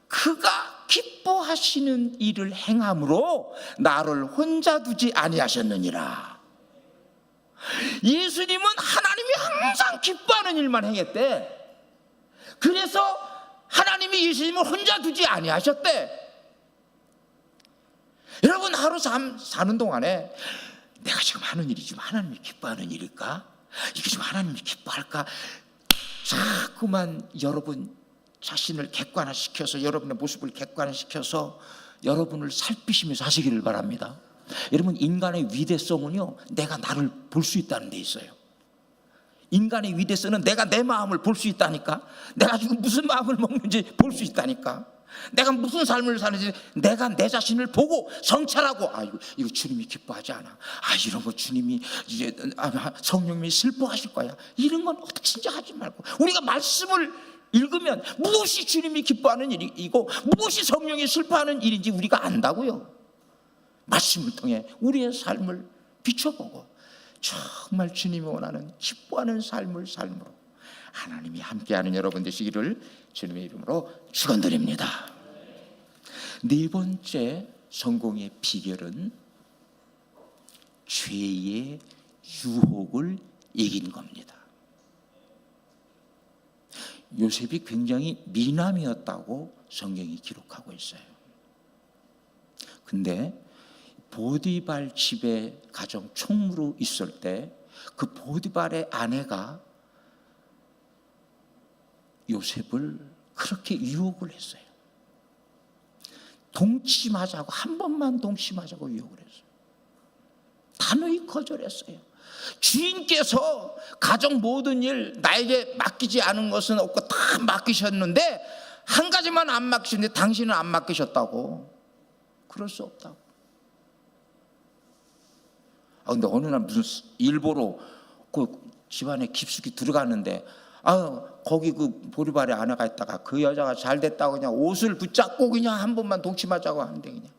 그가 기뻐하시는 일을 행함으로 나를 혼자 두지 아니하셨느니라. 예수님은 하나님이 항상 기뻐하는 일만 행했대. 그래서 하나님이 예수님을 혼자 두지 아니하셨대. 여러분, 하루 사는 동안에 내가 지금 하는 일이 지금 하나님이 기뻐하는 일일까? 이게 지금 하나님이 기뻐할까? 자꾸만 여러분 자신을 객관화시켜서, 여러분의 모습을 객관화시켜서 여러분을 살피시면서 하시기를 바랍니다. 여러분, 인간의 위대성은요 내가 나를 볼 수 있다는 데 있어요. 인간의 위대성은 내가 내 마음을 볼 수 있다니까. 내가 지금 무슨 마음을 먹는지 볼 수 있다니까. 내가 무슨 삶을 사는지 내가 내 자신을 보고 성찰하고, 이거 주님이 기뻐하지 않아. 이런 거 주님이 이제 성령님이 슬퍼하실 거야. 이런 건 어떻게 진짜 하지 말고, 우리가 말씀을 읽으면 무엇이 주님이 기뻐하는 일이고 무엇이 성령이 슬퍼하는 일인지 우리가 안다고요. 말씀을 통해 우리의 삶을 비춰보고 정말 주님이 원하는 기뻐하는 삶을 삶으로 하나님이 함께하는 여러분 되시기를 주님의 이름으로 축원드립니다. 네 번째 성공의 비결은 죄의 유혹을 이긴 겁니다. 요셉이 굉장히 미남이었다고 성경이 기록하고 있어요. 근데 보디발 집에 가정 총무로 있을 때 그 보디발의 아내가 요셉을 그렇게 유혹을 했어요. 동침하자고, 한 번만 동침하자고 유혹을 했어요. 단호히 거절했어요. 주인께서 가정 모든 일 나에게 맡기지 않은 것은 없고 다 맡기셨는데 한 가지만 안 맡기셨는데 당신은 안 맡기셨다고. 그럴 수 없다고. 근데 어느 날 무슨 일보러 그 집안에 깊숙이 들어갔는데 거기 그 보리발에 아내가 있다가 그 여자가 잘 됐다고 그냥 옷을 붙잡고 그냥 한 번만 동침하자고 하는데, 그냥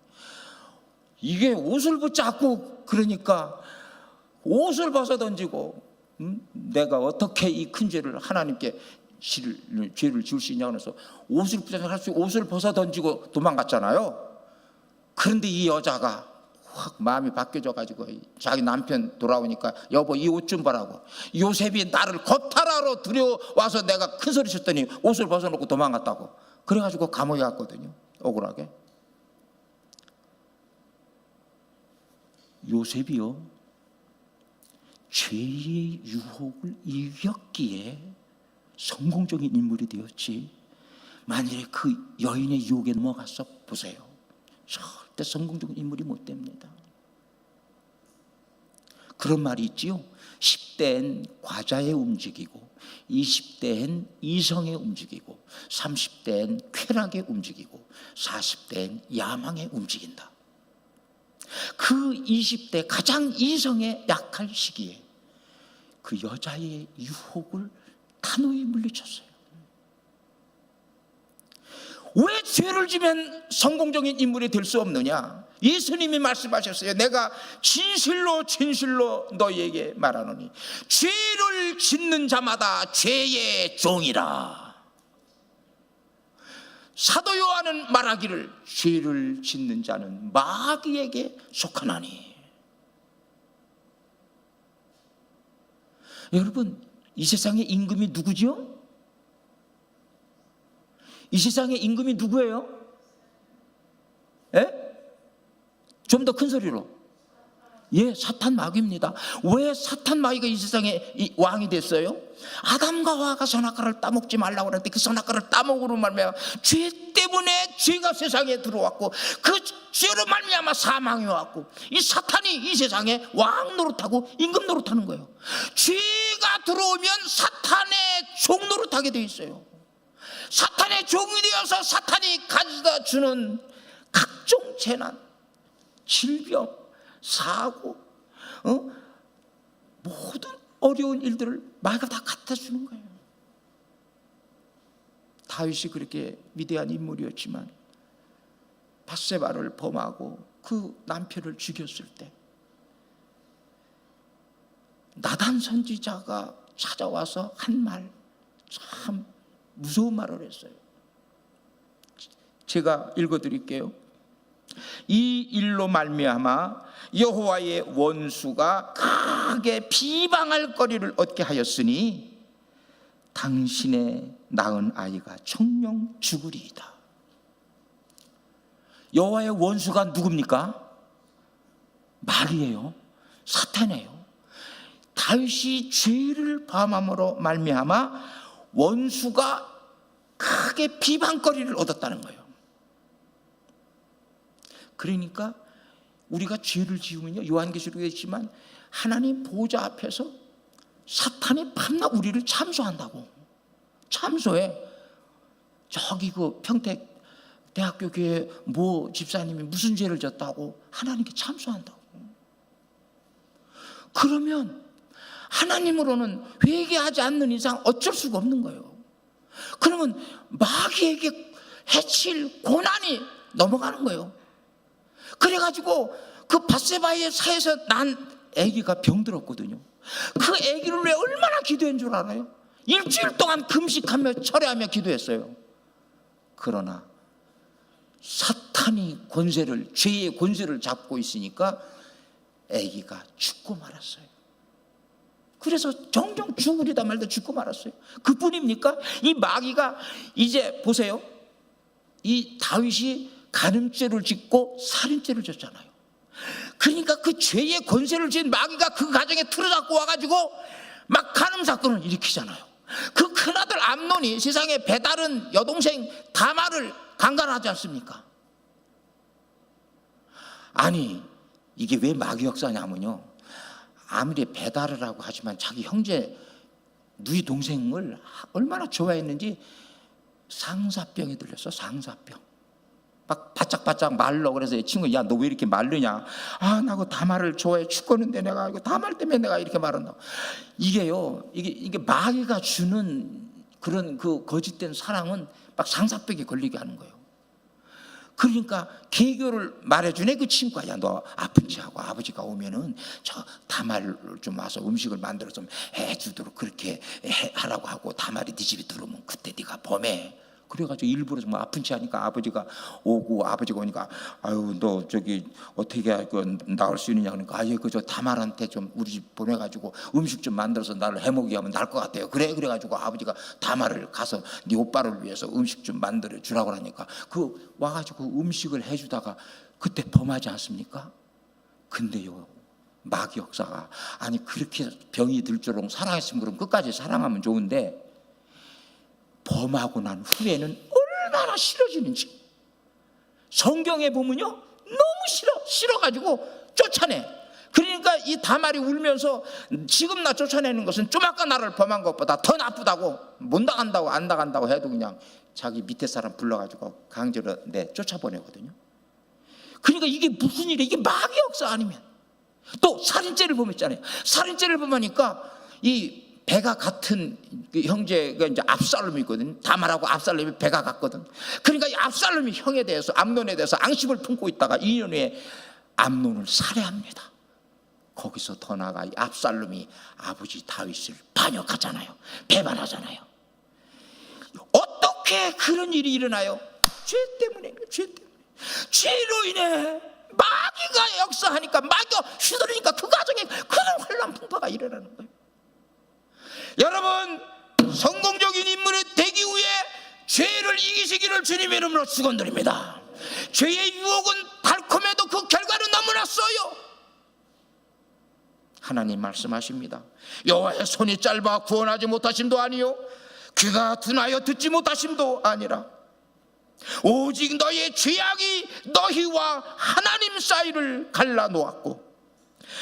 이게 옷을 붙잡고 그러니까 옷을 벗어 던지고, 내가 어떻게 이 큰 죄를 하나님께 죄를 지을 수 있냐고 해서 옷을 붙잡고 할 수 옷을 벗어 던지고 도망갔잖아요. 그런데 이 여자가 확 마음이 바뀌어져 가지고 자기 남편 돌아오니까 여보 이 옷 좀 보라고, 요셉이 나를 겁탈하러 들여와서 내가 큰 소리 쳤더니 옷을 벗어놓고 도망갔다고. 그래가지고 감옥에 갔거든요, 억울하게. 요셉이요, 죄의 유혹을 이겼기에 성공적인 인물이 되었지, 만일에 그 여인의 유혹에 넘어가서 보세요, 절대 성공적인 인물이 못 됩니다. 그런 말이 있지요. 10대엔 과자에 움직이고 20대엔 이성에 움직이고 30대엔 쾌락에 움직이고 40대엔 야망에 움직인다. 그 20대 가장 이성에 약할 시기에 그 여자의 유혹을 단호히 물리쳤어요. 왜 죄를 지면 성공적인 인물이 될 수 없느냐? 예수님이 말씀하셨어요. 내가 진실로 진실로 너희에게 말하노니 죄를 짓는 자마다 죄의 종이라. 사도 요한은 말하기를 죄를 짓는 자는 마귀에게 속하나니. 여러분, 이 세상의 임금이 누구죠? 이 세상의 임금이 누구예요? 좀 더 큰 소리로. 예, 사탄 마귀입니다. 왜 사탄 마귀가 이 세상의 왕이 됐어요? 아담과 하와가 선악과를 따먹지 말라고 그랬는데 그 선악과를 따먹으로 말미암아 죄 때문에 죄가 세상에 들어왔고 그 죄로 말미암아 사망이 왔고, 이 사탄이 이 세상에 왕 노릇하고 임금 노릇하는 거예요. 죄가 들어오면 사탄의 종 노릇하게 돼 있어요. 사탄의 종이 되어서 사탄이 가져다 주는 각종 재난, 질병, 사고, 모든 어려운 일들을 마귀가 다 갖다 주는 거예요. 다윗이 그렇게 위대한 인물이었지만 밧세바를 범하고 그 남편을 죽였을 때 나단 선지자가 찾아와서 한 말, 참 무서운 말을 했어요. 제가 읽어드릴게요. 이 일로 말미암아 여호와의 원수가 크게 비방할 거리를 얻게 하였으니 당신의 낳은 아이가 청령 죽으리이다. 여호와의 원수가 누굽니까? 마귀예요. 사탄이에요. 다윗이 죄를 범함으로 말미암아 원수가 크게 비방거리를 얻었다는 거예요. 그러니까 우리가 죄를 지으면요, 요한계시록에 있지만 하나님 보좌 앞에서 사탄이 밤낮 우리를 참소한다고. 참소해. 저기 그 평택 대학교 교회 모 집사님이 무슨 죄를 졌다고 하나님께 참소한다고. 그러면 하나님으로는 회개하지 않는 이상 어쩔 수가 없는 거예요. 그러면 마귀에게 해칠 고난이 넘어가는 거예요. 그래가지고 그 밧세바의 사에서 난 아기가 병들었거든요. 그 아기를 왜 얼마나 기도한 줄 알아요? 일주일 동안 금식하며 철회하며 기도했어요. 그러나 사탄이 권세를, 죄의 권세를 잡고 있으니까 아기가 죽고 말았어요. 그래서 종종 죽으리다 말다 죽고 말았어요. 그뿐입니까? 이 마귀가 이제 보세요. 이 다윗이 간음죄를 짓고 살인죄를 졌잖아요. 그러니까 그 죄의 권세를 진 마귀가 그 가정에 틀어잡고 와가지고 막 간음 사건을 일으키잖아요. 그 큰아들 암논이 세상에 배다른 여동생 다말을 강간하지 않습니까? 아니 이게 왜 마귀 역사냐면요, 아무리 배달을 하지만 자기 형제 누이 동생을 얼마나 좋아했는지 상사병에 들렸어. 상사병. 막 바짝바짝 말러. 그래서 이 친구, 야, 너 왜 이렇게 말르냐? 아, 나 그 다말을 좋아해 죽겠는데 내가 이거 다말 때문에 내가 이렇게 말한다. 이게요, 이게 마귀가 주는 그런 그 거짓된 사랑은 막 상사병에 걸리게 하는 거예요. 그러니까 개교를 말해주네 그 친구가. 야, 너 아픈지 하고 아버지가 오면은 저 다말을 좀 와서 음식을 만들어 좀 해주도록 그렇게 하라고 하고, 다말이 네 집에 들어오면 그때 네가 범해. 그래가지고 일부러 좀 아픈 체 하니까 아버지가 오고, 아버지가 오니까 아유, 너 저기 어떻게 나올 수 있느냐. 그러니까 아예 그저 다말한테 좀 우리 집 보내가지고 음식 좀 만들어서 나를 해먹게 하면 나을 것 같아요. 그래가지고 아버지가 다말을 가서 네 오빠를 위해서 음식 좀 만들어 주라고 하니까 그 와가지고 음식을 해주다가 그때 범하지 않습니까? 근데요, 마귀 역사가, 아니 그렇게 병이 들 줄은 사랑했으면 그럼 끝까지 사랑하면 좋은데, 범하고 난 후에는 얼마나 싫어지는지 성경에 보면요, 너무 싫어가지고 쫓아내. 그러니까 이 다말이 울면서 지금 나 쫓아내는 것은 좀 아까 나를 범한 것보다 더 나쁘다고, 못 나간다고 안 나간다고 해도 그냥 자기 밑에 사람 불러가지고 강제로 쫓아보내거든요. 그러니까 이게 무슨 일이야? 이게 마귀 역사 아니면. 또 살인죄를 보면 있잖아요. 살인죄를 보니까 이 배가 같은 그 형제가 이제 압살롬이 있거든. 다말하고 압살롬이 배가 같거든. 그러니까 이 압살롬이 형에 대해서, 암논에 대해서 앙심을 품고 있다가 2년 후에 암논을 살해합니다. 거기서 더 나아가 이 압살롬이 아버지 다윗을 반역하잖아요. 배반하잖아요. 어떻게 그런 일이 일어나요? 죄 때문에. 죄로 인해 마귀가 역사하니까, 마귀가 휘두르니까 그 가정에 그런 혼란 풍파가 일어나는 거예요. 여러분, 성공적인 인물이 되기 위해 죄를 이기시기를 주님의 이름으로 축원드립니다. 죄의 유혹은 달콤해도 그 결과는 너무나 써요. 하나님 말씀하십니다. 여호와의 손이 짧아 구원하지 못하심도 아니요, 귀가 둔하여 듣지 못하심도 아니라 오직 너의 죄악이 너희와 하나님 사이를 갈라놓았고,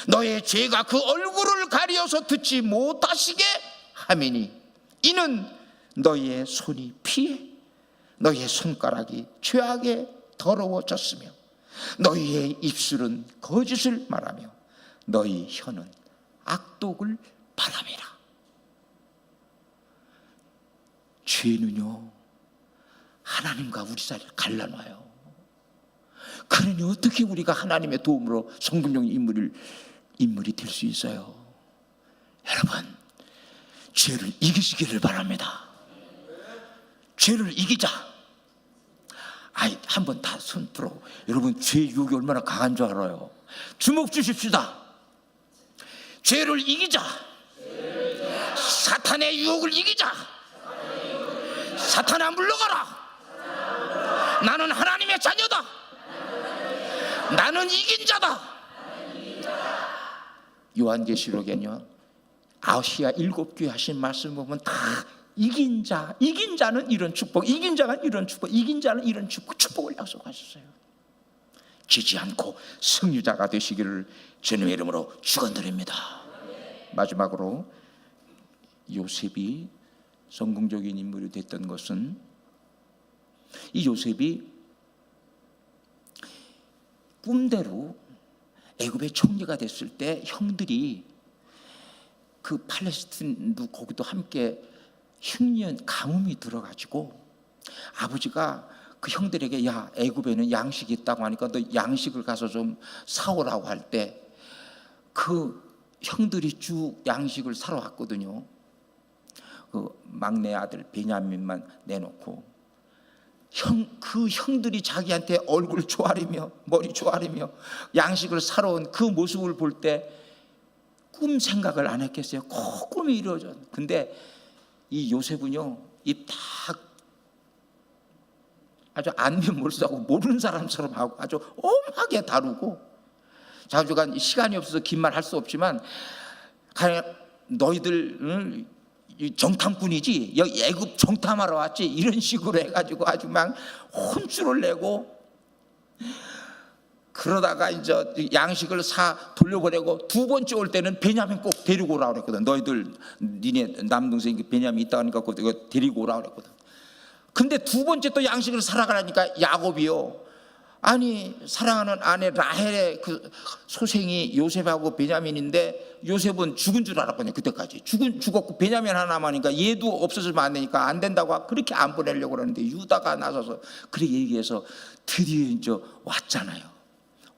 너의 죄가 그 얼굴을 가리어서 듣지 못하시게 함이니, 이는 너희의 손이 피해 너희의 손가락이 죄악에 더러워졌으며 너희의 입술은 거짓을 말하며 너희 혀는 악독을 바람이라. 죄는요, 하나님과 우리 사이를 갈라놔요. 그러니 어떻게 우리가 하나님의 도움으로 성공적인 인물이 될 수 있어요? 여러분, 죄를 이기시기를 바랍니다. 죄를 이기자. 한번 다 손 들어. 여러분, 죄 유혹이 얼마나 강한 줄 알아요? 주목 주십시다. 죄를 이기자. 사탄의 유혹을 이기자. 사탄아, 물러가라. 나는 하나님의 자녀다. 나는 이긴 자다. 요한계시록에는요, 아시아 7교회 하신 말씀 보면 다 이긴 자는 이런 축복, 이긴 자가 이런 축복, 이긴 자는 이런 축복을 약속하셨어요. 지지 않고 승리자가 되시기를 주님의 이름으로 축원드립니다. 마지막으로 요셉이 성공적인 인물이 됐던 것은, 이 요셉이 꿈대로 애굽의 총리가 됐을 때 형들이 그 팔레스틴도 거기도 함께 흉년 가뭄이 들어가지고 아버지가 그 형들에게, 야, 애굽에는 양식이 있다고 하니까 너 양식을 가서 좀 사오라고 할 때 그 형들이 쭉 양식을 사러 왔거든요. 그 막내 아들 베냐민만 내놓고 그 형들이 자기한테 얼굴 조아리며 머리 조아리며 양식을 사러 온 그 모습을 볼 때 꿈 생각을 안 했겠어요? 꼭 꿈이 이루어져. 근데 이 요셉은요, 입 딱 아주 안면몰수하고 모르는 사람처럼 하고 아주 엄하게 다루고, 자주간 시간이 없어서 긴 말 할 수 없지만, 너희들 정탐꾼이지, 여기 애굽 정탐하러 왔지, 이런 식으로 해가지고 아주 막 혼쭐을 내고, 그러다가 이제 양식을 사 돌려보내고 두 번째 올 때는 베냐민 꼭 데리고 오라고 그랬거든. 너희들 니네 남동생이 베냐민 있다 하니까 그거 데리고 오라고 그랬거든. 근데 두 번째 또 양식을 사러 가라니까 야곱이요, 아니 사랑하는 아내 라헬의 그 소생이 요셉하고 베냐민인데 요셉은 죽은 줄 알았거든요. 그때까지 죽었고 베냐민 하나만이니까 얘도 없어지면 안 되니까 안 된다고 그렇게 안 보내려고 그러는데 유다가 나서서 그렇게 얘기해서 드디어 이제 왔잖아요.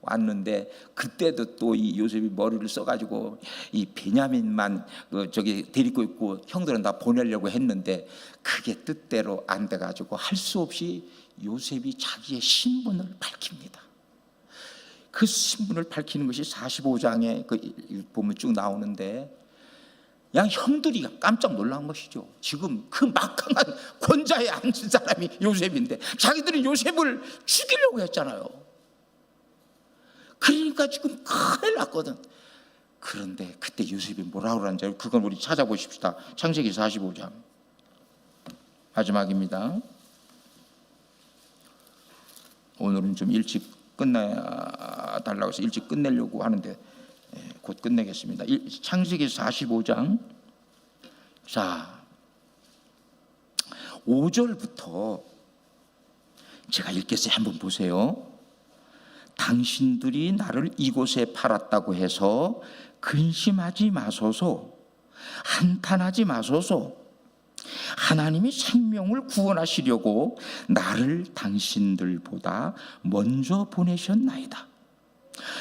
왔는데 그때도 또 이 요셉이 머리를 써가지고 이 베냐민만 저기 데리고 있고 형들은 다 보내려고 했는데 그게 뜻대로 안 돼가지고 할 수 없이 요셉이 자기의 신분을 밝힙니다. 그 신분을 밝히는 것이 45장에 보면 쭉 나오는데 양 형들이 깜짝 놀란 것이죠. 지금 그 막강한 권좌에 앉은 사람이 요셉인데 자기들은 요셉을 죽이려고 했잖아요. 그러니까 지금 큰일 났거든. 그런데 그때 요셉이 뭐라고 그러는지 그건 우리 찾아보십시다. 창세기 45장 마지막입니다. 오늘은 좀 일찍 끝내달라고 해서 일찍 끝내려고 하는데 곧 끝내겠습니다. 창세기 45장 자 5절부터 제가 읽겠어요. 한번 보세요. 당신들이 나를 이곳에 팔았다고 해서 근심하지 마소서, 한탄하지 마소서. 하나님이 생명을 구원하시려고 나를 당신들보다 먼저 보내셨나이다.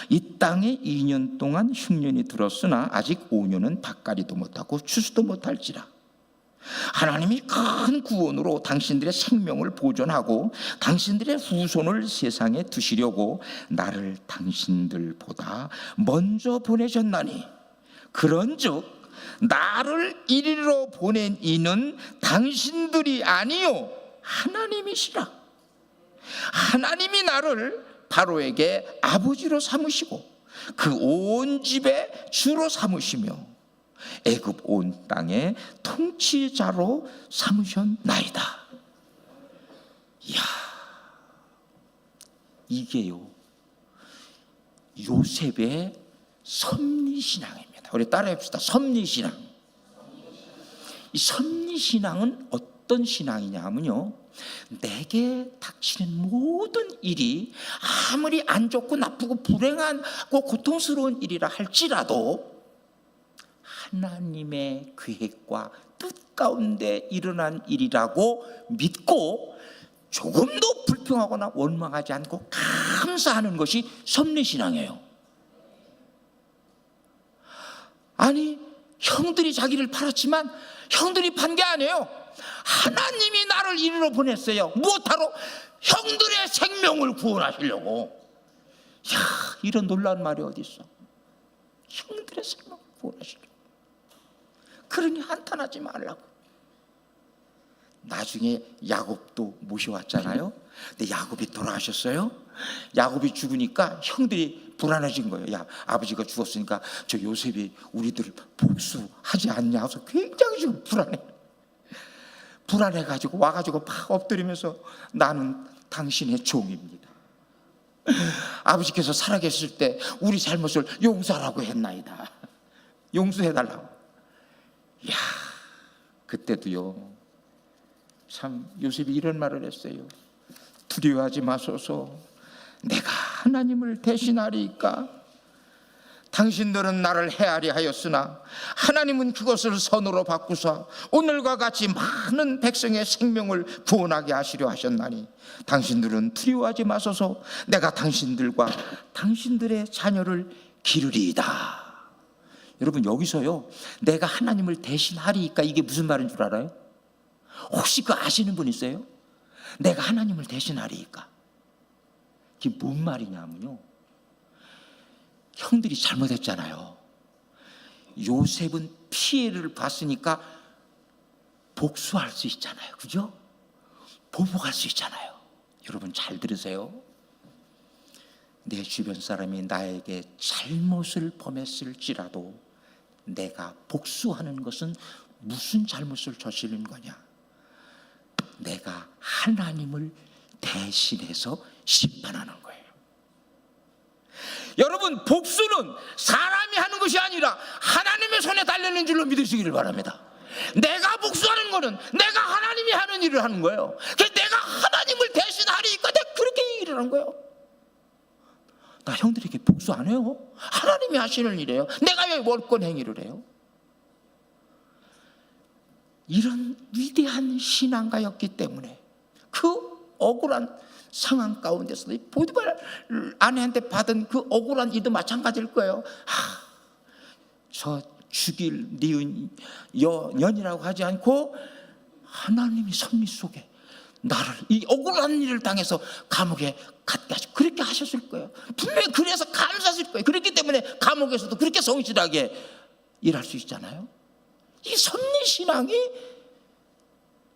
이 땅에 2년 동안 흉년이 들었으나 아직 5년은 밭가리도 못하고 추수도 못할지라. 하나님이 큰 구원으로 당신들의 생명을 보존하고 당신들의 후손을 세상에 두시려고 나를 당신들보다 먼저 보내셨나니 그런즉 나를 이리로 보낸 이는 당신들이 아니요 하나님이시라. 하나님이 나를 바로에게 아버지로 삼으시고 그 온 집의 주로 삼으시며 애굽 온 땅의 통치자로 삼으셨나이다. 이야, 이게요 요셉의 섭리신앙입니다. 우리 따라해봅시다. 섭리신앙. 이 섭리신앙은 어떤 신앙이냐면요, 내게 닥치는 모든 일이 아무리 안 좋고 나쁘고 불행하고 고통스러운 일이라 할지라도 하나님의 계획과 뜻 가운데 일어난 일이라고 믿고 조금도 불평하거나 원망하지 않고 감사하는 것이 섭리신앙이에요. 아니 형들이 자기를 팔았지만 형들이 판 게 아니에요. 하나님이 나를 이리로 보냈어요. 무엇하러? 형들의 생명을 구원하시려고. 야, 이런 놀라운 말이 어디 있어? 형들의 생명을 구원하시려고. 그러니 한탄하지 말라고. 나중에 야곱도 모셔왔잖아요. 근데 야곱이 돌아가셨어요. 야곱이 죽으니까 형들이 불안해진 거예요. 야, 아버지가 죽었으니까 저 요셉이 우리들을 복수하지 않냐 해서 굉장히 지금 불안해가지고 와가지고 막 엎드리면서 나는 당신의 종입니다. 아버지께서 살아계실 때 우리 잘못을 용서하라고 했나이다. 용서해달라고. 야, 그때도요 참 요셉이 이런 말을 했어요. 두려워하지 마소서, 내가 하나님을 대신하리이까. 당신들은 나를 헤아리 하였으나 하나님은 그것을 선으로 바꾸사 오늘과 같이 많은 백성의 생명을 구원하게 하시려 하셨나니 당신들은 두려워하지 마소서, 내가 당신들과 당신들의 자녀를 기르리이다. 여러분 여기서요 내가 하나님을 대신하리이까 이게 무슨 말인 줄 알아요? 혹시 그거 아시는 분 있어요? 내가 하나님을 대신하리이까 이게 뭔 말이냐면요, 형들이 잘못했잖아요. 요셉은 피해를 봤으니까 복수할 수 있잖아요. 그죠? 보복할 수 있잖아요. 여러분 잘 들으세요. 내 주변 사람이 나에게 잘못을 범했을지라도 내가 복수하는 것은 무슨 잘못을 저지른 거냐? 내가 하나님을 대신해서 심판하는 거예요. 여러분 복수는 사람이 하는 것이 아니라 하나님의 손에 달려있는 줄로 믿으시기를 바랍니다. 내가 복수하는 거는 내가 하나님이 하는 일을 하는 거예요. 그래서 내가 하나님을 대신하리니까 내가 그렇게 일을 한 거예요. 나 형들에게 복수 안 해요. 하나님이 하시는 일이에요. 내가 왜 월권 행위를 해요? 이런 위대한 신앙가였기 때문에 그 억울한 상황 가운데서 보디발 아내한테 받은 그 억울한 일도 마찬가지일 거예요. 저 죽일 니은 년이라고 하지 않고 하나님이 섭리 속에 나를 이 억울한 일을 당해서 감옥에 갔게 하시고 그렇게 하셨을 거예요. 분명히 그래서 감사하실 거예요. 그렇기 때문에 감옥에서도 그렇게 성실하게 일할 수 있잖아요. 이 섭리신앙이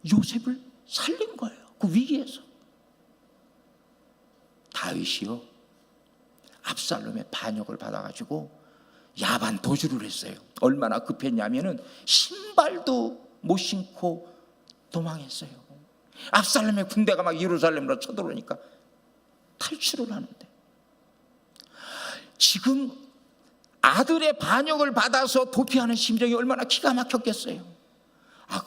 요셉을 살린 거예요. 그 위기에서. 다윗이요, 압살롬의 반역을 받아가지고 야반 도주를 했어요. 얼마나 급했냐면은 신발도 못 신고 도망했어요. 압살롬의 군대가 막 예루살렘으로 쳐들어오니까 탈출을 하는데, 지금 아들의 반역을 받아서 도피하는 심정이 얼마나 기가 막혔겠어요.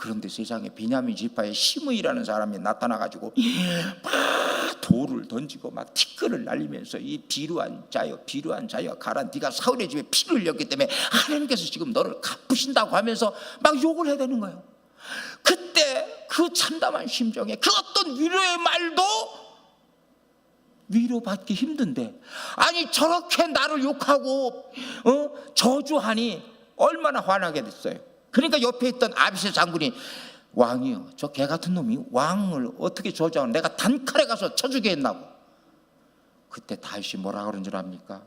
그런데 세상에 베냐민 지파의 시므이라는 사람이 나타나가지고 막 돌을 던지고 막 티끌을 날리면서 이 비루한 자여 가라, 네가 사울의 집에 피를 흘렸기 때문에 하나님께서 지금 너를 갚으신다고 하면서 막 욕을 해야 되는 거예요. 그때 그 참담한 심정에 그 어떤 위로의 말도 위로받기 힘든데, 아니 저렇게 나를 욕하고 저주하니 얼마나 화나게 됐어요. 그러니까 옆에 있던 아비새 장군이, 왕이요, 저 개 같은 놈이 왕을 어떻게 저주하고 내가 단칼에 가서 쳐주게 했나고. 그때 다윗이 뭐라 그런 줄 압니까?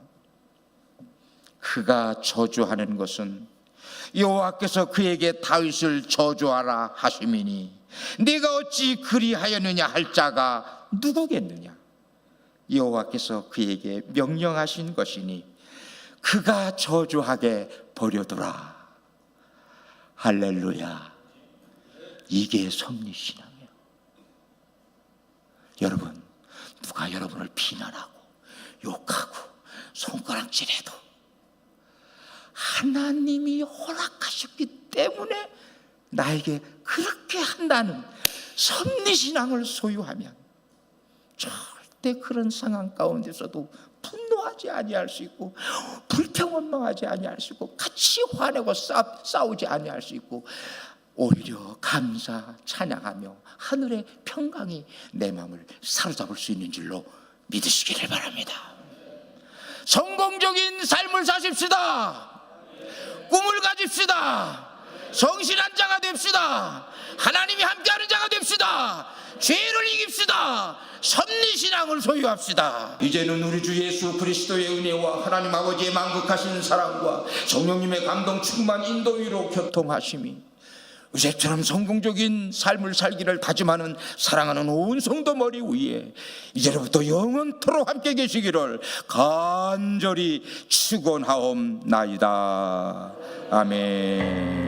그가 저주하는 것은 여호와께서 그에게 다윗을 저주하라 하심이니 네가 어찌 그리하였느냐 할 자가 누구겠느냐. 여호와께서 그에게 명령하신 것이니 그가 저주하게 버려두라. 할렐루야. 이게 섭리신앙이에요. 여러분, 누가 여러분을 비난하고 욕하고 손가락질해도 하나님이 허락하셨기 때문에 나에게 그렇게 한다는 섭리신앙을 소유하면 절대 그런 상황 가운데서도 분노하지 아니할 수 있고, 불평원망하지 아니할 수 있고, 같이 화내고 싸우지 아니할 수 있고, 오히려 감사 찬양하며 하늘의 평강이 내 마음을 사로잡을 수 있는 줄로 믿으시기를 바랍니다. 성공적인 삶을 사십시다. 꿈을 가집시다. 성실한 자가 됩시다. 하나님이 함께하는 자가 됩시다. 죄를 이깁시다. 섭리신앙을 소유합시다. 이제는 우리 주 예수 그리스도의 은혜와 하나님 아버지의 만극하신 사랑과 성령님의 감동 충만 인도위로 교통하심이 요셉처럼 성공적인 삶을 살기를 다짐하는 사랑하는 온 성도 머리 위에 이제로부터 영원토록 함께 계시기를 간절히 축원하옵나이다. 아멘.